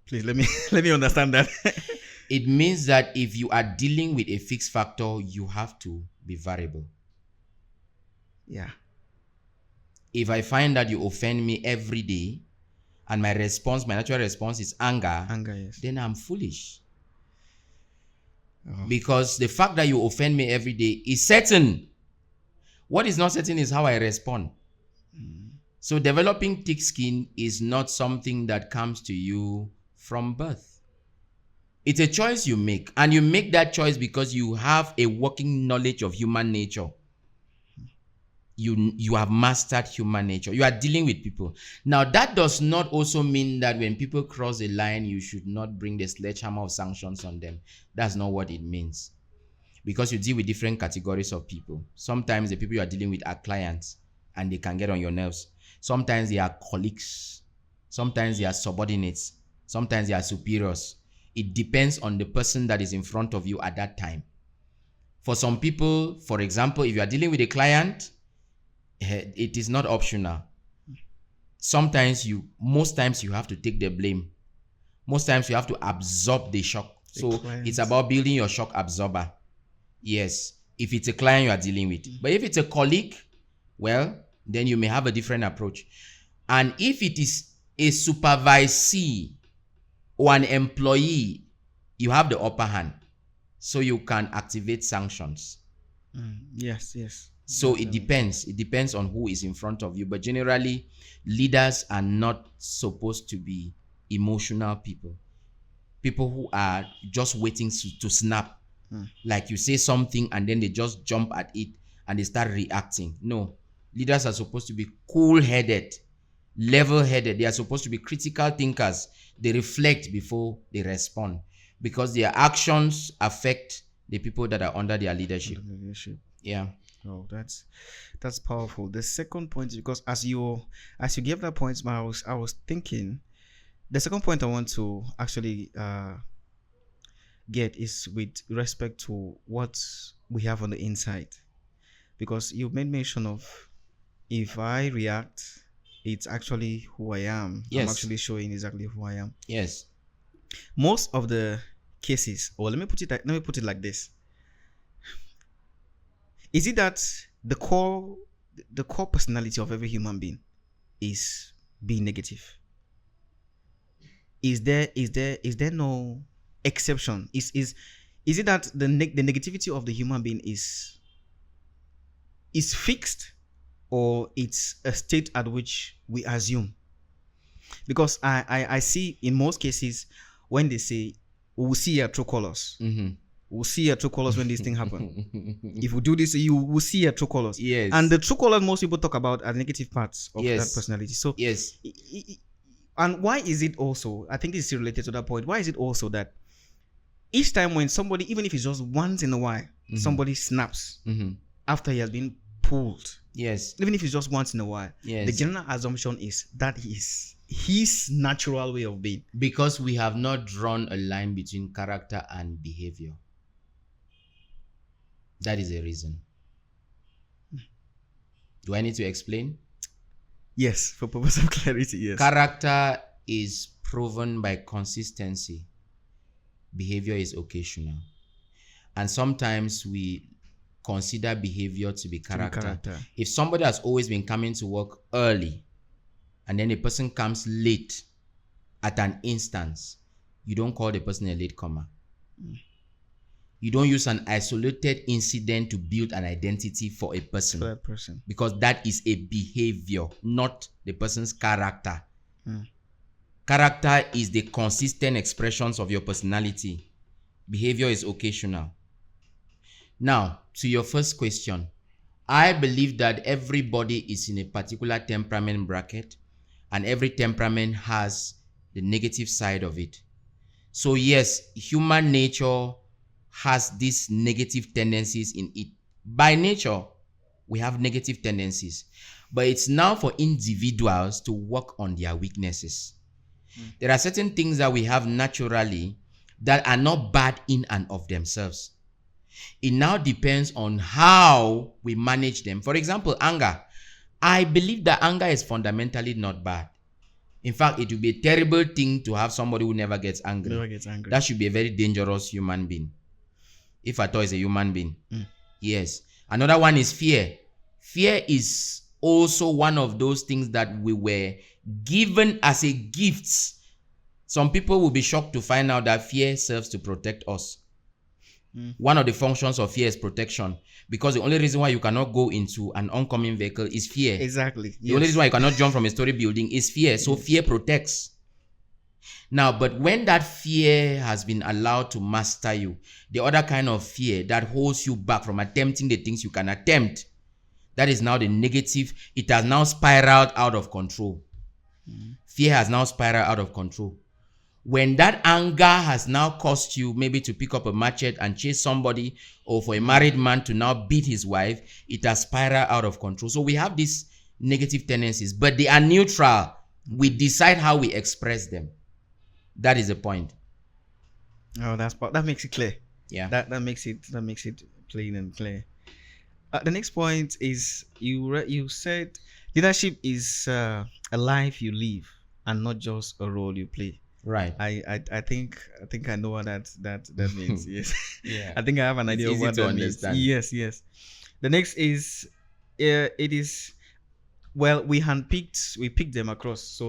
Please let me understand that. It means that if you are dealing with a fixed factor, you have to be variable. Yeah. If I find that you offend me every day and my natural response is anger, yes. then I'm foolish. Oh. Because the fact that you offend me every day is certain. What is not certain is how I respond. So developing thick skin is not something that comes to you from birth. It's a choice you make, and you make that choice because you have a working knowledge of human nature. You have mastered human nature. You are dealing with people. Now, that does not also mean that when people cross a line, you should not bring the sledgehammer of sanctions on them. That's not what it means. Because you deal with different categories of people. Sometimes the people you are dealing with are clients and they can get on your nerves. Sometimes they are colleagues. Sometimes they are subordinates. Sometimes they are superiors. It depends on the person that is in front of you at that time. For some people, for example, if you are dealing with a client, it is not optional. Most times you have to take the blame. Most times you have to absorb the shock. So it's about building your shock absorber. Yes, if it's a client you are dealing with. But if it's a colleague, well, then you may have a different approach. And if it is a supervisee or an employee, you have the upper hand. So you can activate sanctions. Yes. So it depends. It depends on who is in front of you. But generally, leaders are not supposed to be emotional people. People who are just waiting to snap. Like you say something and then they just jump at it and they start reacting. No. Leaders are supposed to be cool-headed, level-headed. They are supposed to be critical thinkers. They reflect before they respond because their actions affect the people that are under their leadership. Yeah. Oh, that's powerful. The second point is because as you gave that point, I was thinking the second point I want to actually get is with respect to what we have on the inside, because you made mention of if I react, it's actually who I am. Yes. I'm actually showing exactly who I am. Yes. Most of the cases, or let me put it like this. Is it that the core personality of every human being is being negative? Is there no exception? Is it that the negativity of the human being is fixed, or it's a state at which we assume? Because I see in most cases when they say we'll see your true colors. We'll see your true colors when this thing happen. If we do this, you will see your true colors. Yes. And the true colors most people talk about are negative parts of Yes. that personality. So yes. And why is it also, I think it's still related to that point, why is it also that each time when somebody, even if it's just once in a while, somebody snaps after he has been pulled, Yes. even if it's just once in a while, Yes. the general assumption is that is his natural way of being? Because we have not drawn a line between character and behavior. That is the reason. Do I need to explain? Yes, for purpose of clarity, yes. Character is proven by consistency. Behavior is occasional. And sometimes we consider behavior to be character. If somebody has always been coming to work early and then a person comes late at an instance, you don't call the person a latecomer. You don't use an isolated incident to build an identity for a person. For that person. Because that is a behavior, not the person's character. Character is the consistent expressions of your personality. Behavior is occasional. Now, to your first question, I believe that everybody is in a particular temperament bracket, and every temperament has the negative side of it. So yes, human nature has these negative tendencies in it. By nature, we have negative tendencies. But it's now for individuals to work on their weaknesses. There are certain things that we have naturally that are not bad in and of themselves. It now depends on how we manage them. For example, anger. I believe that anger is fundamentally not bad. In fact, it would be a terrible thing to have somebody who never gets angry. Never gets angry. That should be a very dangerous human being. If at all is a human being. Yes. Another one is fear. Fear is also one of those things that we were given as a gift. Some people will be shocked to find out that fear serves to protect us. One of the functions of fear is protection, because the only reason why you cannot go into an oncoming vehicle is fear. Exactly. The only reason why you cannot jump from a story building is fear. So fear protects. Now, but when that fear has been allowed to master you, the other kind of fear that holds you back from attempting the things you can attempt, that is now the negative. It has now spiraled out of control. Fear has now spiraled out of control. When that anger has now caused you maybe to pick up a machete and chase somebody, or for a married man to now beat his wife, it has spiraled out of control. So we have these negative tendencies, but they are neutral. We decide how we express them. That is the point. Oh, that makes it clear. Yeah. That makes it plain and clear. The next point is you said leadership is a life you live and not just a role you play. Right. I think I know what that means. Yes. Yeah. I think I have an idea of what that means. Yes. The next is it is, well, we picked them across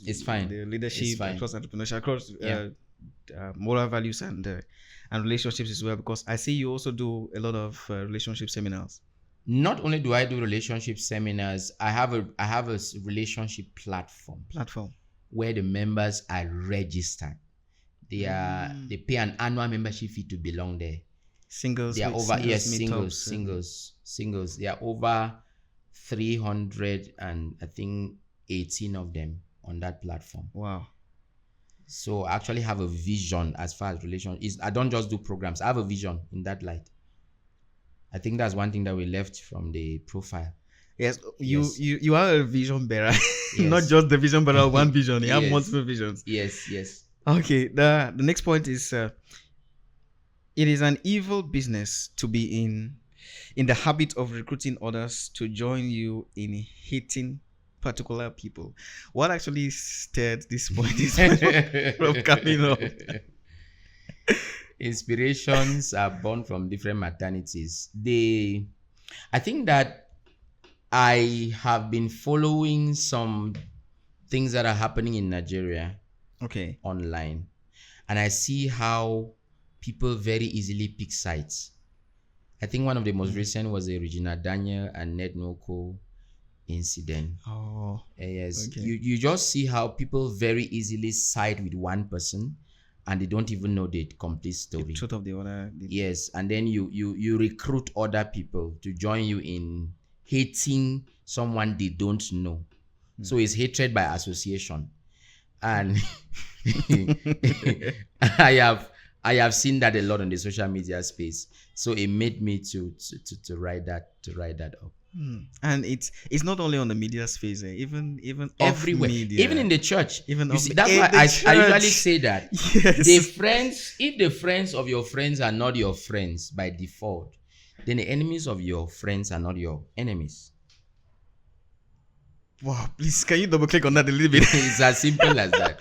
it's fine. the leadership, fine. across entrepreneurship, across moral values and relationships as well, because I see you also do a lot of relationship seminars. Not only do I do relationship seminars, I have a relationship platform where the members are registered. They pay an annual membership fee to belong there. Singles. They are over singles. They are over 300 and I think 18 of them on that platform. Wow. So I actually have a vision as far as relations. I don't just do programs. I have a vision in that light. I think that's one thing that we left from the profile. Yes, you are a vision bearer. Yes. Not just the vision bearer of one vision. You have multiple visions. Yes. Okay, the next point is it is an evil business to be in the habit of recruiting others to join you in hating particular people. What actually stirred this point is from coming up. Inspirations are born from different maternities. I think that I have been following some things that are happening in Nigeria. Okay. Online. And I see how people very easily pick sides. I think one of the most recent was the Regina Daniel and Ned Nwoko incident. Oh. Yes. Okay. You just see how people very easily side with one person and they don't even know the complete story. The truth of the other. Yes. And then you recruit other people to join you in hating someone they don't know. So it's hatred by association. And I have seen that a lot on the social media space. So it made me to write that up. And it's not only on the media space, even everywhere, media. even in the church. Even you see, that's why I usually say that. Yes. If the friends of your friends are not your friends by default, then the enemies of your friends are not your enemies. Wow, please, can you double click on that a little bit? It's as simple as that.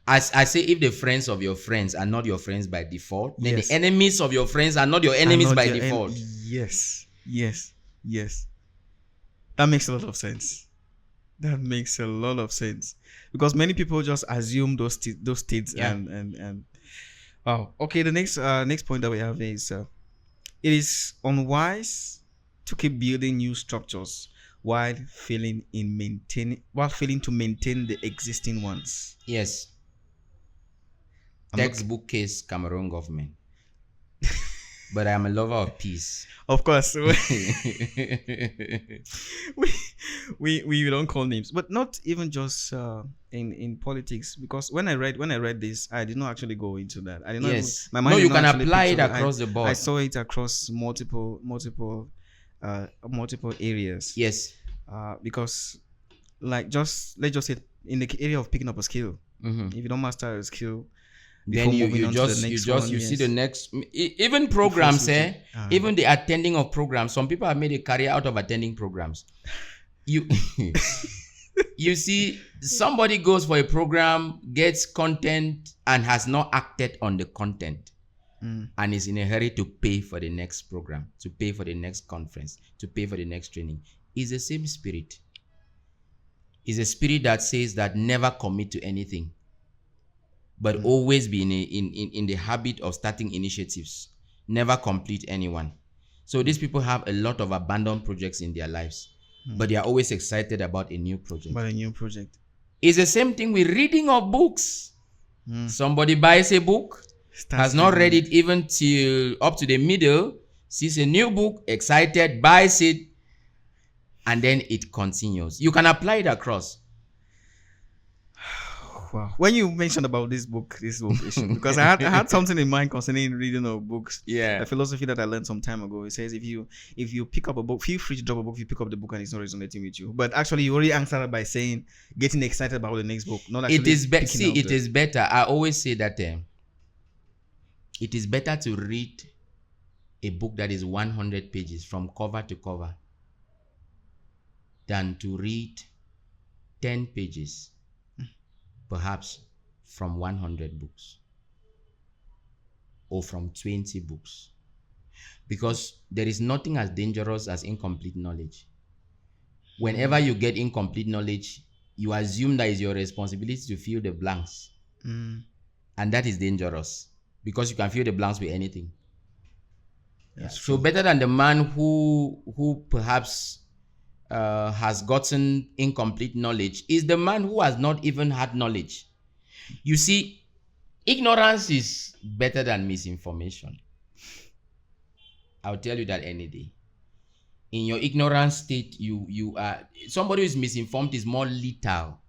As I say, if the friends of your friends are not your friends by default, then the enemies of your friends are not your enemies by default. Yes. That makes a lot of sense. Because many people just assume those states and wow. Okay, the next point that we have is it is unwise to keep building new structures while failing to maintain the existing ones. Yes. Textbook case Cameroon government. But I am a lover of peace. Of course. we don't call names, but not even just in politics, because when I read this, I did not actually go into that. I did not. Yes. My mind you can apply it across the board. I saw it across multiple areas. Yes. Because let's just say in the area of picking up a skill, if you don't master a skill, then you see the next, even programs, even the attending of programs. Some people have made a career out of attending programs. You see, somebody goes for a program, gets content, and has not acted on the content, and is in a hurry to pay for the next program, to pay for the next conference, to pay for the next training. is the same spirit. Is a spirit that says that never commit to anything, but always be in the habit of starting initiatives, never complete anyone. So these people have a lot of abandoned projects in their lives, but they are always excited about a new project. But a new project. It's the same thing with reading of books. Somebody buys a book, has not read it even till up to the middle, sees a new book, excited, buys it, and then it continues. You can apply it across. Wow. When you mentioned about this book issue, because I had something in mind concerning reading of books. Yeah. A philosophy that I learned some time ago. It says if you pick up a book, feel free to drop a book if you pick up the book and it's not resonating with you. But actually, you already answered it by saying getting excited about the next book, not actually. It is better. I always say that it is better to read a book that is 100 pages from cover to cover than to read 10 pages, perhaps from 100 books or from 20 books. Because there is nothing as dangerous as incomplete knowledge. Whenever you get incomplete knowledge, you assume that it's your responsibility to fill the blanks. And that is dangerous because you can fill the blanks with anything. So better than the man who perhaps has gotten incomplete knowledge is the man who has not even had knowledge. You see, ignorance is better than misinformation. I'll tell you that any day. In your ignorant state, you are somebody who is misinformed is more lethal,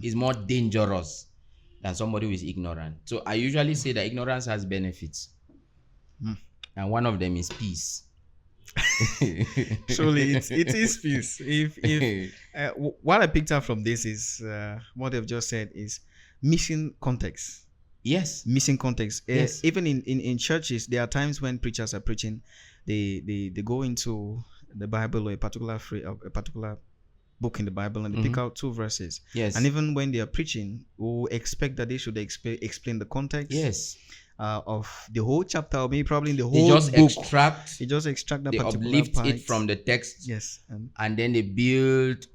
is more dangerous than somebody who is ignorant. So I usually say that ignorance has benefits, and one of them is peace. Surely it is peace. If what I picked up from this is what they've just said is missing context. Yes. Missing context. Yes. Even in churches, there are times when preachers are preaching, they go into the Bible or a particular book in the Bible and they pick out 2 verses. Yes. And even when they are preaching, we expect that they should explain the context. Yes. Of the whole chapter, or maybe probably in the whole they just book. extract that they particular uplift part. it from the text. Yes. And then they build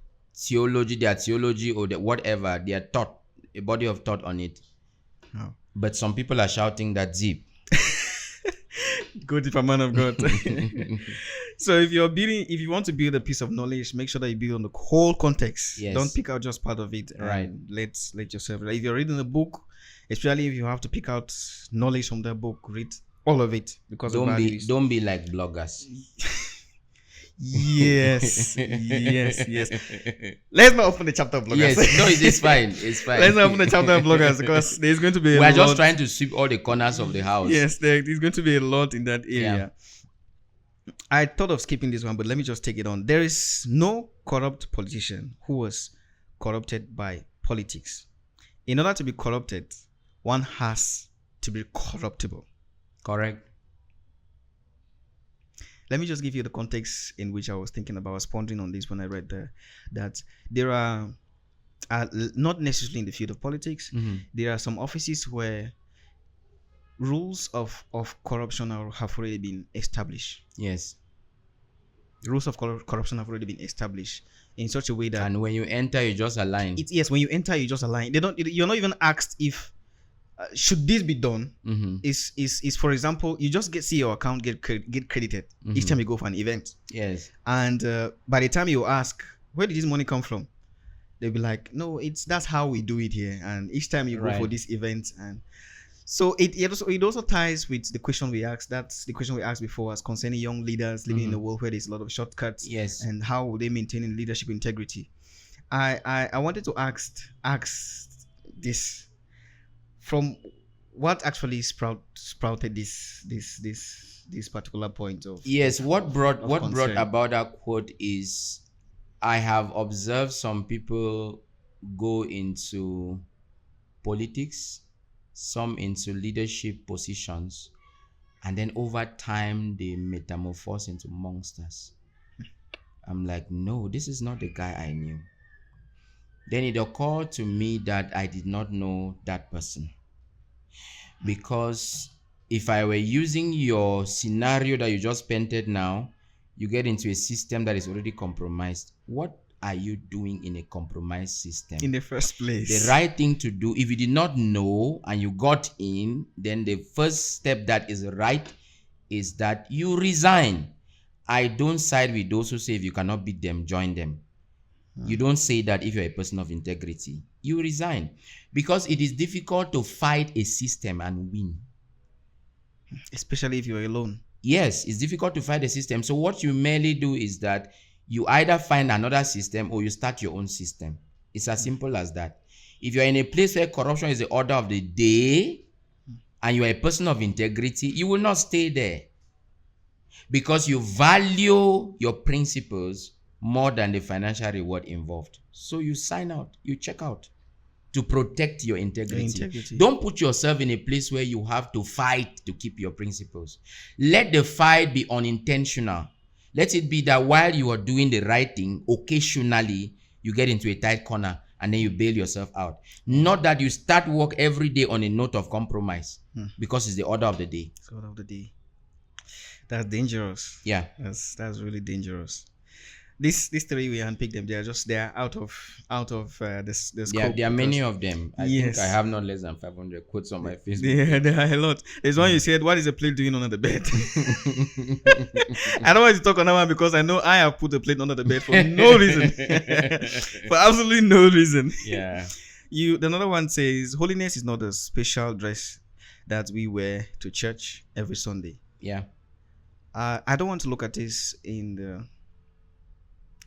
their theology or whatever, their thought, a body of thought on it. Oh. But some people are shouting that zip. Go deeper, man of God. So if you want to build a piece of knowledge, make sure that you build on the whole context. Yes. Don't pick out just part of it. Right. Let yourself. If you're reading a book, especially if you have to pick out knowledge from that book, read all of it because don't be like bloggers. Yes. Yes. Let's not open the chapter of bloggers. Yes, no, it's fine. It's fine. Let's not open the chapter of bloggers because there's going to be we're just trying to sweep all the corners of the house. Yes, there's going to be a lot in that area. Yeah. I thought of skipping this one, but let me just take it on. There is no corrupt politician who was corrupted by politics. In order to be corrupted, one has to be corruptible. Correct. Let me just give you the context in which I was thinking about. I was pondering on this when I read that there are not necessarily in the field of politics. There are some offices where rules of corruption have already been established. Yes. Rules of corruption have already been established in such a way that, and when you enter, you just align. Yes, when you enter, you just align. You're not even asked if should this be done. Is for example, you just see your account get credited each time you go for an event. Yes. And by the time you ask, where did this money come from? They'll be like, no, that's how we do it here. And each time you go for this event, and so it also ties with the question we asked. That's the question we asked before, as concerning young leaders living in a world where there's a lot of shortcuts. Yes. And how will they maintain leadership integrity? I wanted to ask this, from what actually sprouted this particular point of what brought concern. about that quote is I have observed some people go into politics, some into leadership positions, and then over time they metamorphose into monsters. I'm like, no, this is not the guy I knew. Then it occurred to me that I did not know that person. Because if I were using your scenario that you just painted now, You get into a system that is already compromised. What are you doing in a compromised system? In the first place. The right thing to do, if you did not know and you got in, then the first step that is right is that you resign. I don't side with those who say if you cannot beat them, join them. You don't say that if you're a person of integrity. You resign. Because it is difficult to fight a system and win. Especially if you're alone. Yes, it's difficult to fight a system. So what you merely do is that you either find another system or you start your own system. It's as simple as that. If you're in a place where corruption is the order of the day and you're a person of integrity, you will not stay there. Because you value your principles more than the financial reward involved. So you sign out, you check out to protect your integrity. Don't put yourself in a place where you have to fight to keep your principles. Let the fight be unintentional. Let it be that while you are doing the right thing, occasionally you get into a tight corner and then you bail yourself out. Not that you start work every day on a note of compromise because it's the order of the day. It's the order of the day. That's dangerous. Yeah. That's really dangerous. These three we handpicked them. They're out of the scope. Yeah, there are many of them. I think I have not less than 500 quotes on my Facebook. Yeah, there are a lot. There's one you said, "What is a plate doing under the bed?" I don't want to talk on that one because I know I have put a plate under the bed for no reason, for absolutely no reason. Yeah. Another one says, "Holiness is not a special dress that we wear to church every Sunday." Yeah. I don't want to look at this in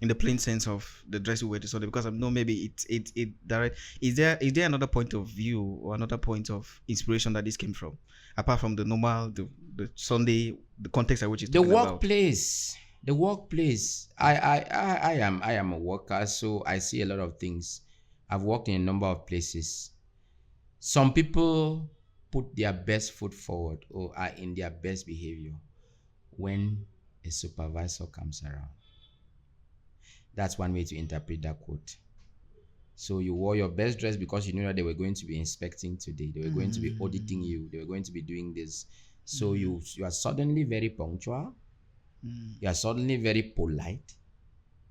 the plain sense of the dress we wear to Sunday, because I know maybe it direct. Is there another point of view or another point of inspiration that this came from, apart from the normal, the Sunday, the context at which it's the workplace about? The workplace. I am a worker, so I see a lot of things. I've worked in a number of places. Some people put their best foot forward or are in their best behavior when a supervisor comes around. That's one way to interpret that quote. So you wore your best dress because you knew that they were going to be inspecting today. They were going to be auditing you. They were going to be doing this. So you are suddenly very punctual. You are suddenly very polite.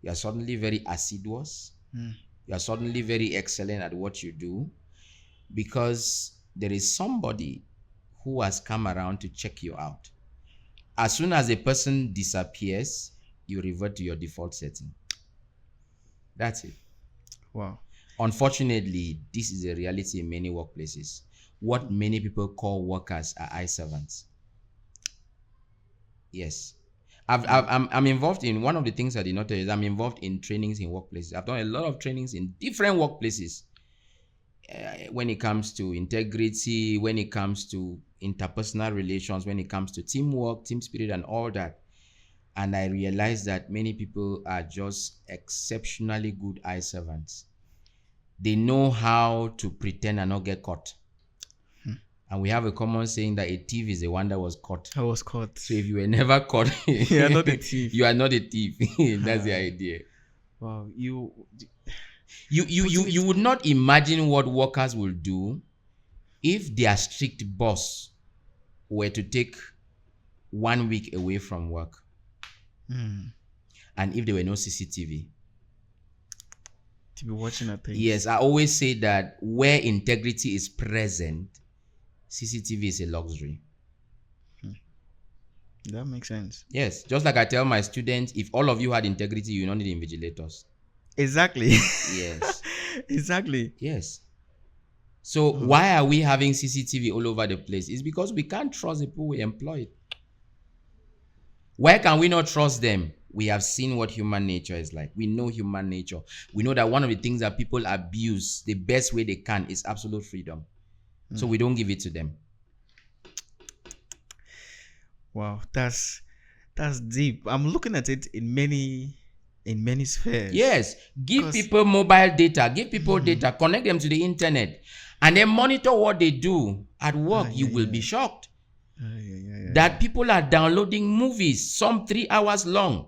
You are suddenly very assiduous. You are suddenly very excellent at what you do, because there is somebody who has come around to check you out. As soon as a person disappears, you revert to your default setting. That's it. Wow. Unfortunately, this is a reality in many workplaces. What many people call workers are eye servants. Yes. I'm involved in, one of the things I did not tell you is I'm involved in trainings in workplaces. I've done a lot of trainings in different workplaces. When it comes to integrity, when it comes to interpersonal relations, when it comes to teamwork, team spirit, and all that. And I realized that many people are just exceptionally good eye servants. They know how to pretend and not get caught. And we have a common saying that a thief is the one that was caught. I was caught. So if you were never caught, you are not a thief. You are not a thief. That's the idea. Wow. You would not imagine what workers will do if their strict boss were to take 1 week away from work. And if there were no CCTV. To be watching at things. Yes, I always say that where integrity is present, CCTV is a luxury. That makes sense. Yes, just like I tell my students, if all of you had integrity, you don't need invigilators. Exactly. Yes. Exactly. Yes. So why are we having CCTV all over the place? It's because we can't trust the people we employ. Why can we not trust them? We have seen what human nature is like. We know human nature. We know that one of the things that people abuse the best way they can is absolute freedom. So we don't give it to them. Wow, that's deep. I'm looking at it in many spheres. Yes, give people mobile data, give people data, connect them to the internet, and then monitor what they do at work. You will be shocked that people are downloading movies, some 3 hours long.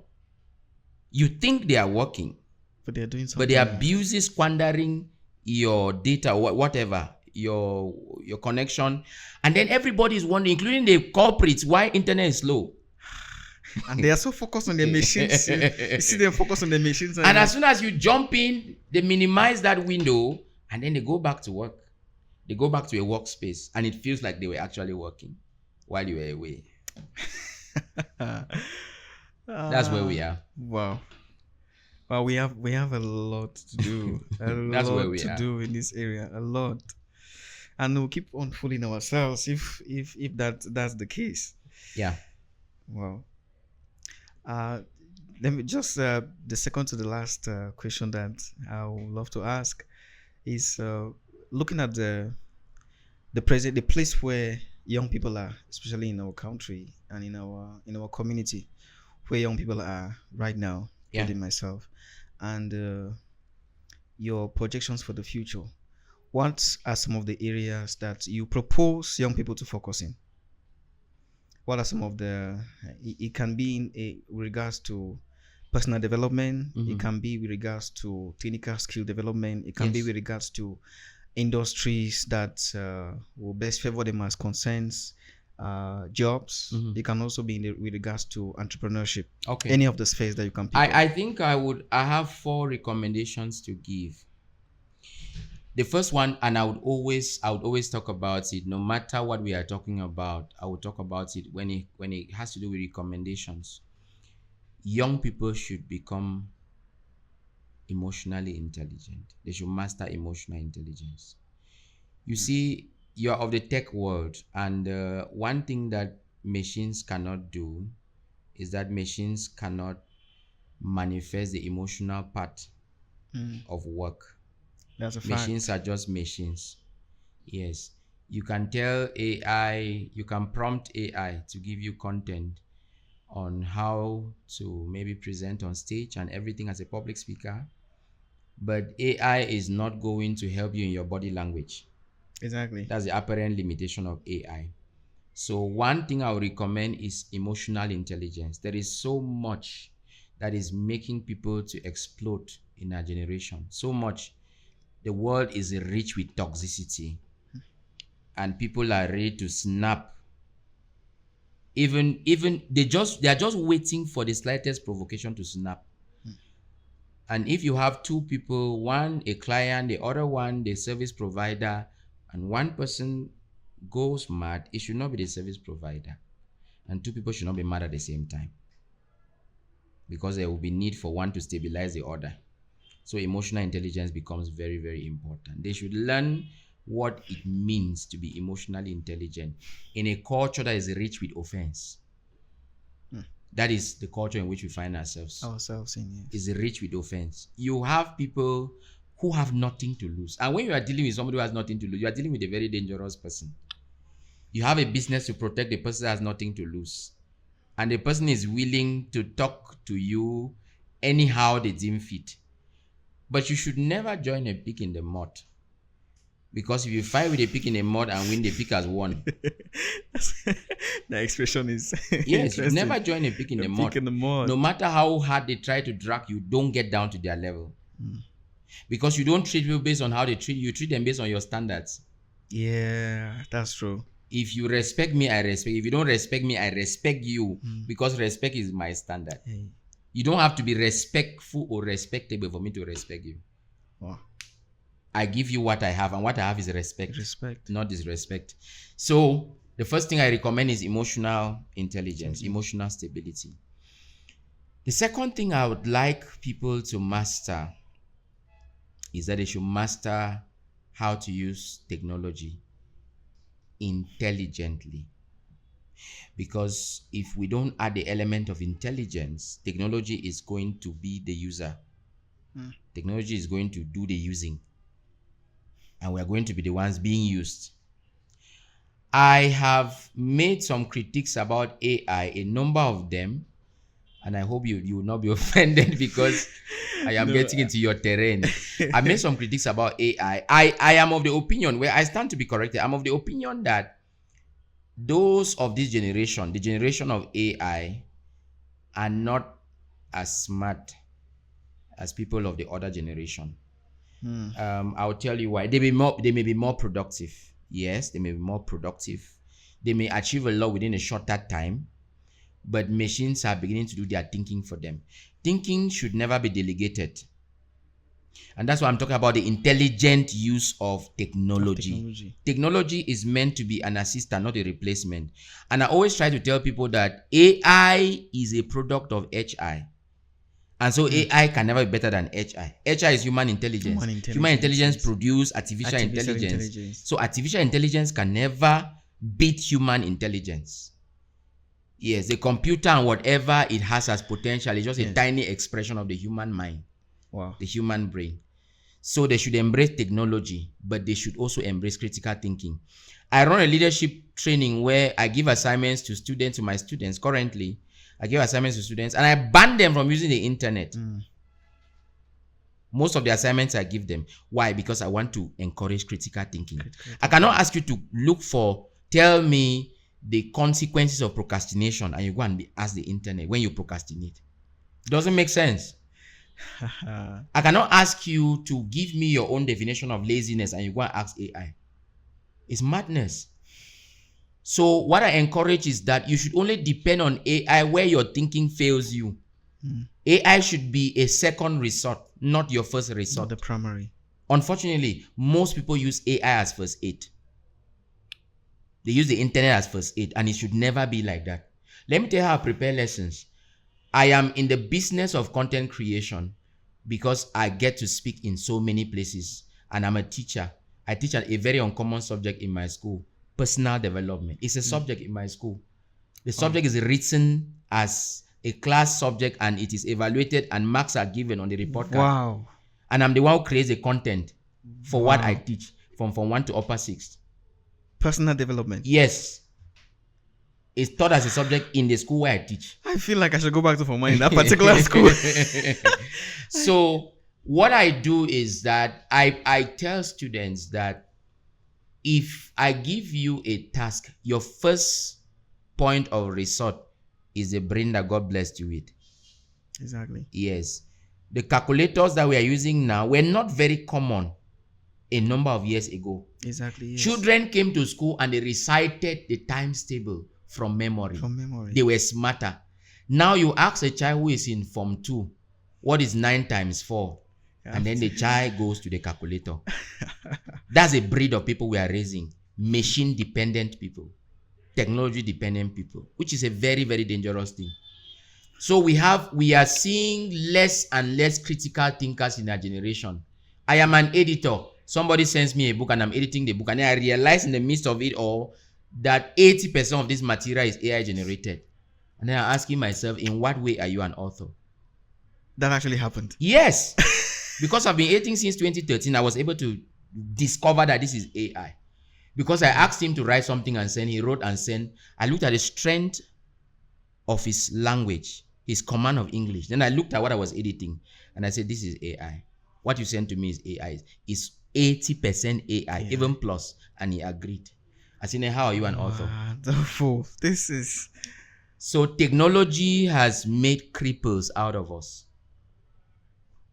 You think they are working, but they're doing something. But they are abusing, squandering your data, whatever, your connection, and then everybody is wondering, including the culprits, why internet is slow. And they are so focused on their machines. You see them focus on their machines, and And like, as soon as you jump in, they minimize that window and then they go back to work. They go back to a workspace and it feels like they were actually working while you were away. That's where we are. wow. Well, we have a lot to do, a That's where lot we to are. do in this area, a lot, and we'll keep on fooling ourselves if that's the case. Yeah. Well, uh, let me just the second to the last question that I would love to ask is looking at the place where young people are, especially in our country and in our community, where young people are right now, Yeah. including myself, and your projections for the future. What are some of the areas that you propose young people to focus in? What are some of the? It can be in regards to personal development. It can be with regards to technical skill development. It can be Yes. with regards to industries that will best favor them as concerns jobs. It can also be with regards to entrepreneurship. Okay. Any of the spheres that you can pick up. I think I have 4 recommendations to give. The first one, and I would always talk about it, no matter what we are talking about. I would talk about it when it has to do with recommendations. Young people should become emotionally intelligent. They should master emotional intelligence. You see, you're of the tech world, and one thing that machines cannot do is that machines cannot manifest the emotional part of work. That's a fact. Machines are just machines. Yes. You can tell AI, you can prompt AI to give you content on how to maybe present on stage and everything as a public speaker, but AI is not going to help you in your body language. Exactly. That's the apparent limitation of AI. So one thing I would recommend is emotional intelligence. There is so much that is making people to explode in our generation. So much. The world is rich with toxicity, and people are ready to snap. Even they are just waiting for the slightest provocation to snap. And if you have 2 people, one a client, the other one the service provider, and one person goes mad, it should not be the service provider. And 2 people should not be mad at the same time, because there will be need for one to stabilize the other. So emotional intelligence becomes very, very important. They should learn what it means to be emotionally intelligent in a culture that is rich with offense. That is the culture in which we find ourselves. In, yes. Is rich with offense. You have people who have nothing to lose. And when you are dealing with somebody who has nothing to lose, you are dealing with a very dangerous person. You have a business to protect the person that has nothing to lose. And the person is willing to talk to you anyhow they deem fit. But you should never join a pig in the mud. Because if you fight with a pig in the mud and win, the pig has won. The expression is yes, you never join a pig in the mud. Pig in the mud. No matter how hard they try to drag you, don't get down to their level. Because you don't treat people based on how they treat you, you treat them based on your standards. Yeah, that's true. If you respect me, I respect. If you don't respect me, I respect you. Because respect is my standard. Hey. You don't have to be respectful or respectable for me to respect you. Wow. I give you what I have, and what I have is respect. Respect. Not disrespect. So the first thing I recommend is emotional intelligence, emotional stability. The second thing I would like people to master is that they should master how to use technology intelligently. Because if we don't add the element of intelligence, technology is going to be the user. Technology is going to do the using. And we are going to be the ones being used. I have made some critiques about AI, a number of them, and I hope you will not be offended because I am getting into your terrain. I made some critiques about AI. I am of the opinion, where I stand to be corrected, I'm of the opinion that those of this generation, the generation of AI, are not as smart as people of the other generation. I'll tell you why. They may be more productive. Yes, they may be more productive. They may achieve a lot within a shorter time. but machines are beginning to do their thinking for them. Thinking should never be delegated. And that's why I'm talking about the intelligent use of technology. Technology is meant to be an assistant, not a replacement. And I always try to tell people that AI is a product of HI. And so AI can never be better than HI. HI is human intelligence. Human intelligence produces artificial intelligence. So artificial intelligence can never beat human intelligence. Yes, the computer and whatever it has as potential is just a tiny expression of the human mind. Wow. The human brain. So they should embrace technology, but they should also embrace critical thinking. I run a leadership training where I give assignments to my students currently. I give assignments to students and I ban them from using the internet. Most of the assignments I give them. Why? Because I want to encourage critical thinking. I cannot ask you to tell me the consequences of procrastination and you go and ask the internet when you procrastinate. It doesn't make sense. I cannot ask you to give me your own definition of laziness and you go and ask AI. It's madness. So what I encourage is that you should only depend on AI where your thinking fails you. AI should be a second resort, not your first resort. Not the primary. Unfortunately, most people use AI as first aid. They use the internet as first aid, and it should never be like that. Let me tell you how I prepare lessons. I am in the business of content creation because I get to speak in so many places, and I'm a teacher. I teach a very uncommon subject in my school, personal development. It's a subject in my school. The subject is written as a class subject and it is evaluated and marks are given on the report card. Wow. And I'm the one who creates the content for what I teach from Form 1 to Upper 6th. Personal development. Yes. It's taught as a subject in the school where I teach. I feel like I should go back to Form 1 in that particular school. So what I do is that I tell students that if I give you a task, your first point of resort is the brain that God blessed you with. Exactly. Yes. The calculators that we are using now were not very common a number of years ago. Exactly. Yes. Children came to school and they recited the times table from memory. They were smarter. Now you ask a child who is in Form 2, what is 9 times 4? And then the child goes to the calculator. That's a breed of people we are raising. Machine-dependent people. Technology-dependent people. Which is a very, very dangerous thing. So we are seeing less and less critical thinkers in our generation. I am an editor. Somebody sends me a book and I'm editing the book. And then I realize in the midst of it all that 80% of this material is AI generated. And then I'm asking myself, in what way are you an author? That actually happened. Yes. Because I've been editing since 2013, I was able to discover that this is AI. Because I asked him to write something and send, he wrote and sent. I looked at the strength of his language, his command of English. Then I looked at what I was editing and I said, this is AI. What you sent to me is AI. It's 80% AI, even plus. And he agreed. I said, how are you an author? Wonderful. This is... So technology has made cripples out of us.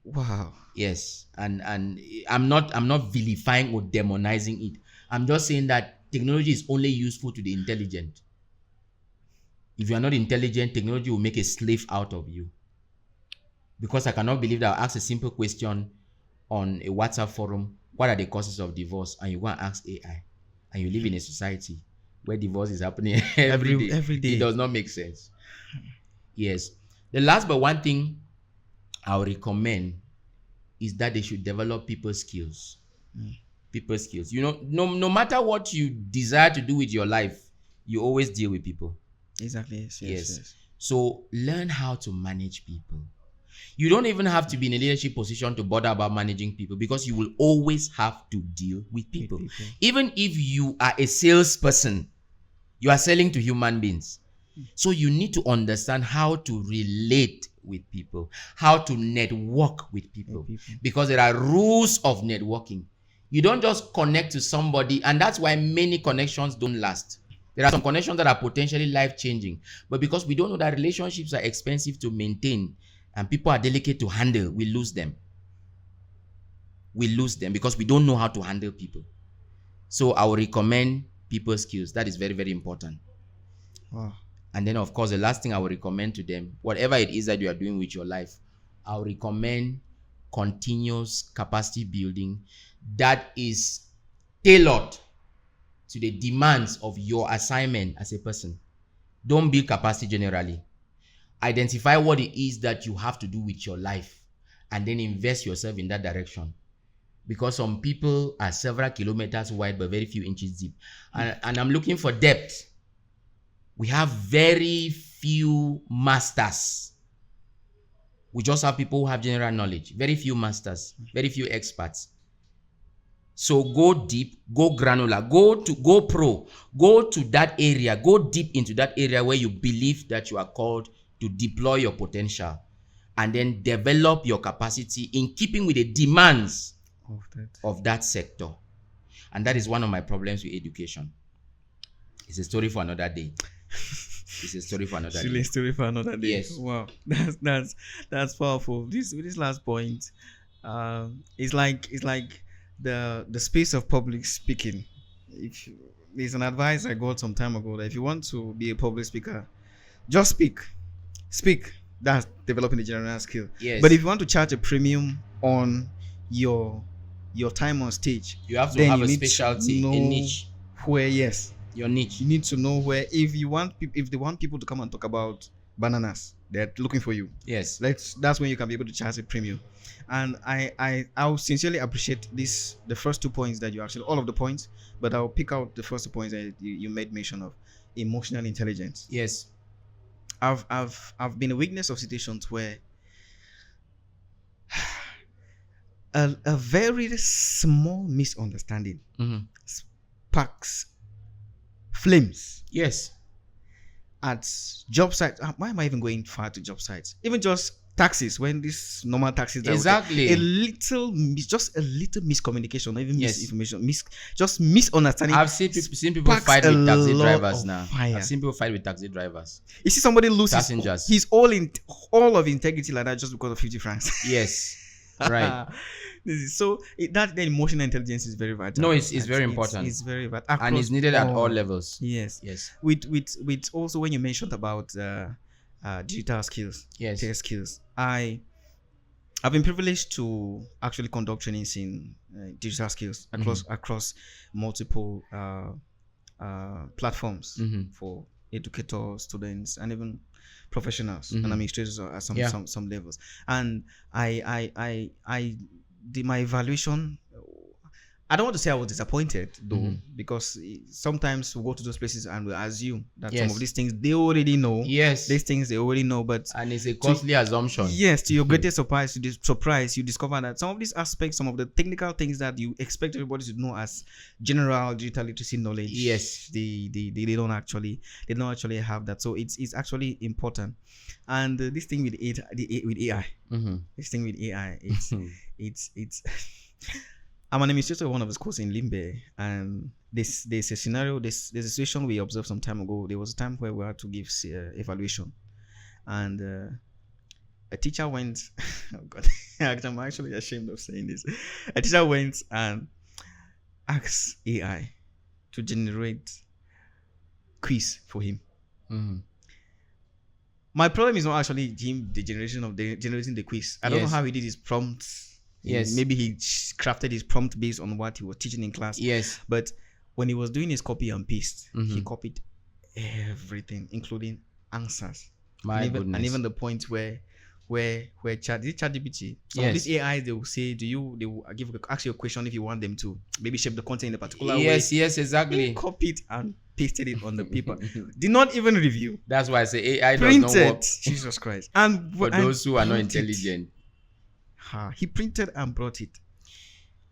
Wow. Yes. And I'm not vilifying or demonizing it. I'm just saying that technology is only useful to the intelligent. If you are not intelligent, technology will make a slave out of you. Because I cannot believe that I'll ask a simple question on a WhatsApp forum, what are the causes of divorce? And you go and ask AI. And you live in a society where divorce is happening every day. It does not make sense. Yes. The last but one thing I would recommend is that they should develop people skills. People skills. You know, no matter what you desire to do with your life, you always deal with people. Exactly. Yes. So learn how to manage people. You don't even have to be in a leadership position to bother about managing people because you will always have to deal with people. Even if you are a salesperson, you are selling to human beings. So you need to understand how to relate with people, how to network with people, because there are rules of networking. You don't just connect to somebody, and that's why many connections don't last. There are some connections that are potentially life-changing, but because we don't know that relationships are expensive to maintain and people are delicate to handle, we lose them. We lose them because we don't know how to handle people. So I would recommend people skills. That is very, very important. Wow. And then, of course, the last thing I would recommend to them, whatever it is that you are doing with your life, I would recommend continuous capacity building that is tailored to the demands of your assignment as a person. Don't build capacity generally. Identify what it is that you have to do with your life and then invest yourself in that direction. Because some people are several kilometers wide but very few inches deep. And I'm looking for depth. We have very few masters. We just have people who have general knowledge. Very few masters, very few experts. So go deep, go granular, go pro, go to that area, go deep into that area where you believe that you are called to deploy your potential, and then develop your capacity in keeping with the demands of that sector. And that is one of my problems with education. It's a story for another day. It's a story for another day. Story for another day. Yes. Wow, that's powerful. This last point, it's like the space of public speaking. If there's an advice I got some time ago that if you want to be a public speaker, just speak. That's developing the general skill. Yes. But if you want to charge a premium on your time on stage, you have to then have you a need specialty, to know a niche. Where your niche. you need to know where, if they want people to come and talk about bananas, they're looking for you. Yes. That's when you can be able to charge a premium. And I'll sincerely appreciate the first 2 points that you actually, all of the points, but I'll pick out the first 2 points that you made mention of. Emotional intelligence. Yes. I've been a witness of situations where a very small misunderstanding sparks flames. Yes. At job sites. Why am I even going far to job sites? Even just taxis, when these normal taxis that exactly just a little miscommunication, or even yes. misinformation, just misunderstanding. I've seen people fight with taxi drivers now. Fire. I've seen people fight with taxi drivers. You see somebody lose passengers. He's all of integrity like that just because of 50 francs. Yes. Right. That the emotional intelligence is very vital. No, it's very important. It's very vital, and it's needed at all levels. Yes. Yes. With also when you mentioned about digital skills, yes, tech skills, I've been privileged to actually conduct trainings in digital skills across multiple platforms for educators, students, and even professionals and administrators at some levels. And my evaluation, I don't want to say I was disappointed though, because sometimes we go to those places and we assume that some of these things they already know. Yes, these things they already know, and it's a costly assumption. Yes, to your greatest surprise, you discover that some of these aspects, some of the technical things that you expect everybody to know as general digital literacy knowledge, yes, they don't actually have that. So it's actually important. And this thing with AI, this thing with AI, it's I'm an administrator of one of the schools in Limbe, and there's a scenario, there's a situation we observed some time ago. There was a time where we had to give evaluation, and a teacher went. Oh God, I'm actually ashamed of saying this. A teacher went and asked AI to generate quiz for him. My problem is not actually him generating the quiz. I don't know how he did his prompts. Yes. Maybe he crafted his prompt based on what he was teaching in class. Yes. But when he was doing his copy and paste, he copied everything, including answers. Goodness. And even the point where ChatGPT, some of these AIs, they will say, they will ask you a question if you want them to maybe shape the content in a particular way. Yes, exactly. He copied and pasted it on the paper. Did not even review. That's why I say AI printed. Does not work. Jesus Christ. And for those who are not intelligent. He printed and brought it.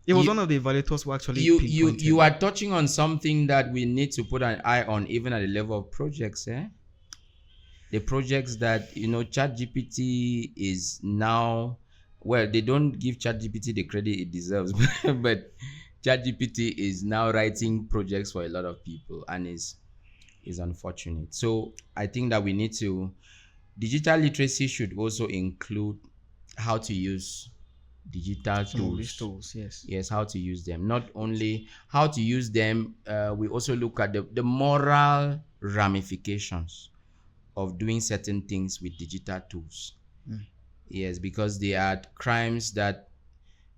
It was one of the evaluators who actually you are touching on something that we need to put an eye on, even at the level of projects. The projects that ChatGPT is now, well, they don't give ChatGPT the credit it deserves, but ChatGPT is now writing projects for a lot of people, and is unfortunate. So I think that we need to, digital literacy should also include how to use digital tools. Yes, how to use them. Not only how to use them, we also look at the moral ramifications of doing certain things with digital tools. Mm. Yes, because they are crimes that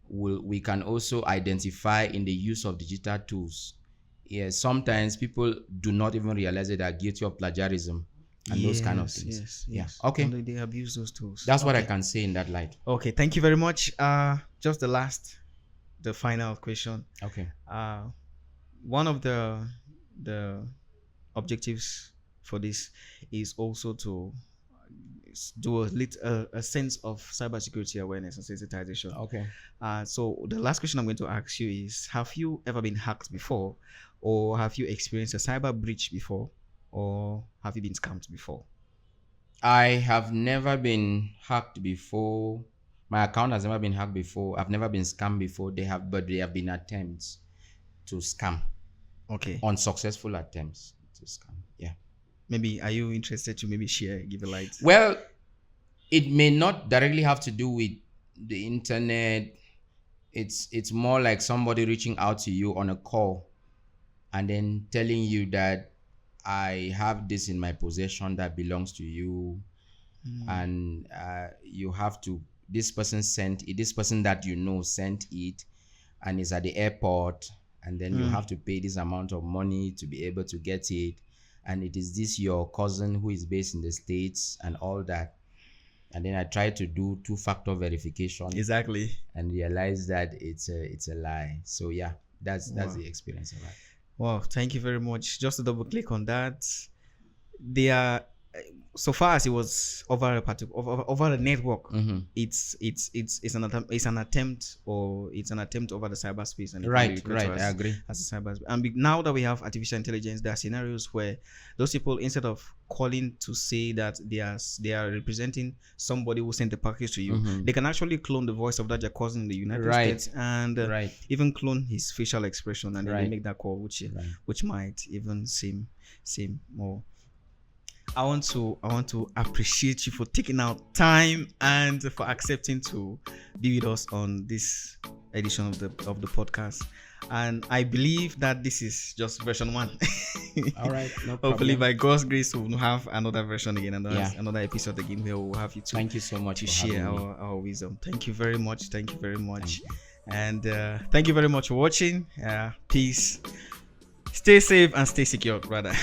we can also identify in the use of digital tools. Yes, sometimes people do not even realize that they are guilty of plagiarism and those kind of Yes, things. yes, Yeah. yes. Okay. Only they abuse those tools. That's what I Okay. can say in that light. Okay, thank you very much. Just the final question. Okay. Uh, one of the objectives for this is also to do a sense of cybersecurity awareness and sensitization. Okay. So the last question I'm going to ask you is: have you ever been hacked before, or have you experienced a cyber breach before, or have you been scammed before? I have never been hacked before. My account has never been hacked before. I've never been scammed before. But there have been attempts to scam. Okay. Unsuccessful attempts to scam. Yeah. Maybe are you interested to maybe share, give a light? Well, it may not directly have to do with the internet. It's more like somebody reaching out to you on a call and then telling you that I have this in my possession that belongs to you, and you have to. This person sent it. This person that you know sent it, and is at the airport, and then you have to pay this amount of money to be able to get it, and it is this your cousin who is based in the States and all that. And then I tried to do two-factor verification Exactly. and realized that it's a lie. So yeah, that's Wow. the experience of that. Wow, thank you very much. Just to double click on that, they are so far as it was over a over the network. It's an attempt, or it's an attempt over the cyberspace, and it can be Right, referred right. to I agree. as a cyberspace. And now that we have artificial intelligence, there are scenarios where those people, instead of calling to say that they are representing somebody who sent the package to you, they can actually clone the voice of that your cousin in the United Right. States, and Right. even clone his facial expression, and then they Right. make that call, which Right. might even seem more. I want to appreciate you for taking out time and for accepting to be with us on this edition of the podcast. And I believe that this is just version 1. All right, no problem. Hopefully, by God's grace, we'll have another version again, Yeah. another episode again, where we'll have you to Thank you so much to for share having me. our wisdom. Thank you very much. Thank you very much. And thank you very much for watching. Peace. Stay safe and stay secure, brother.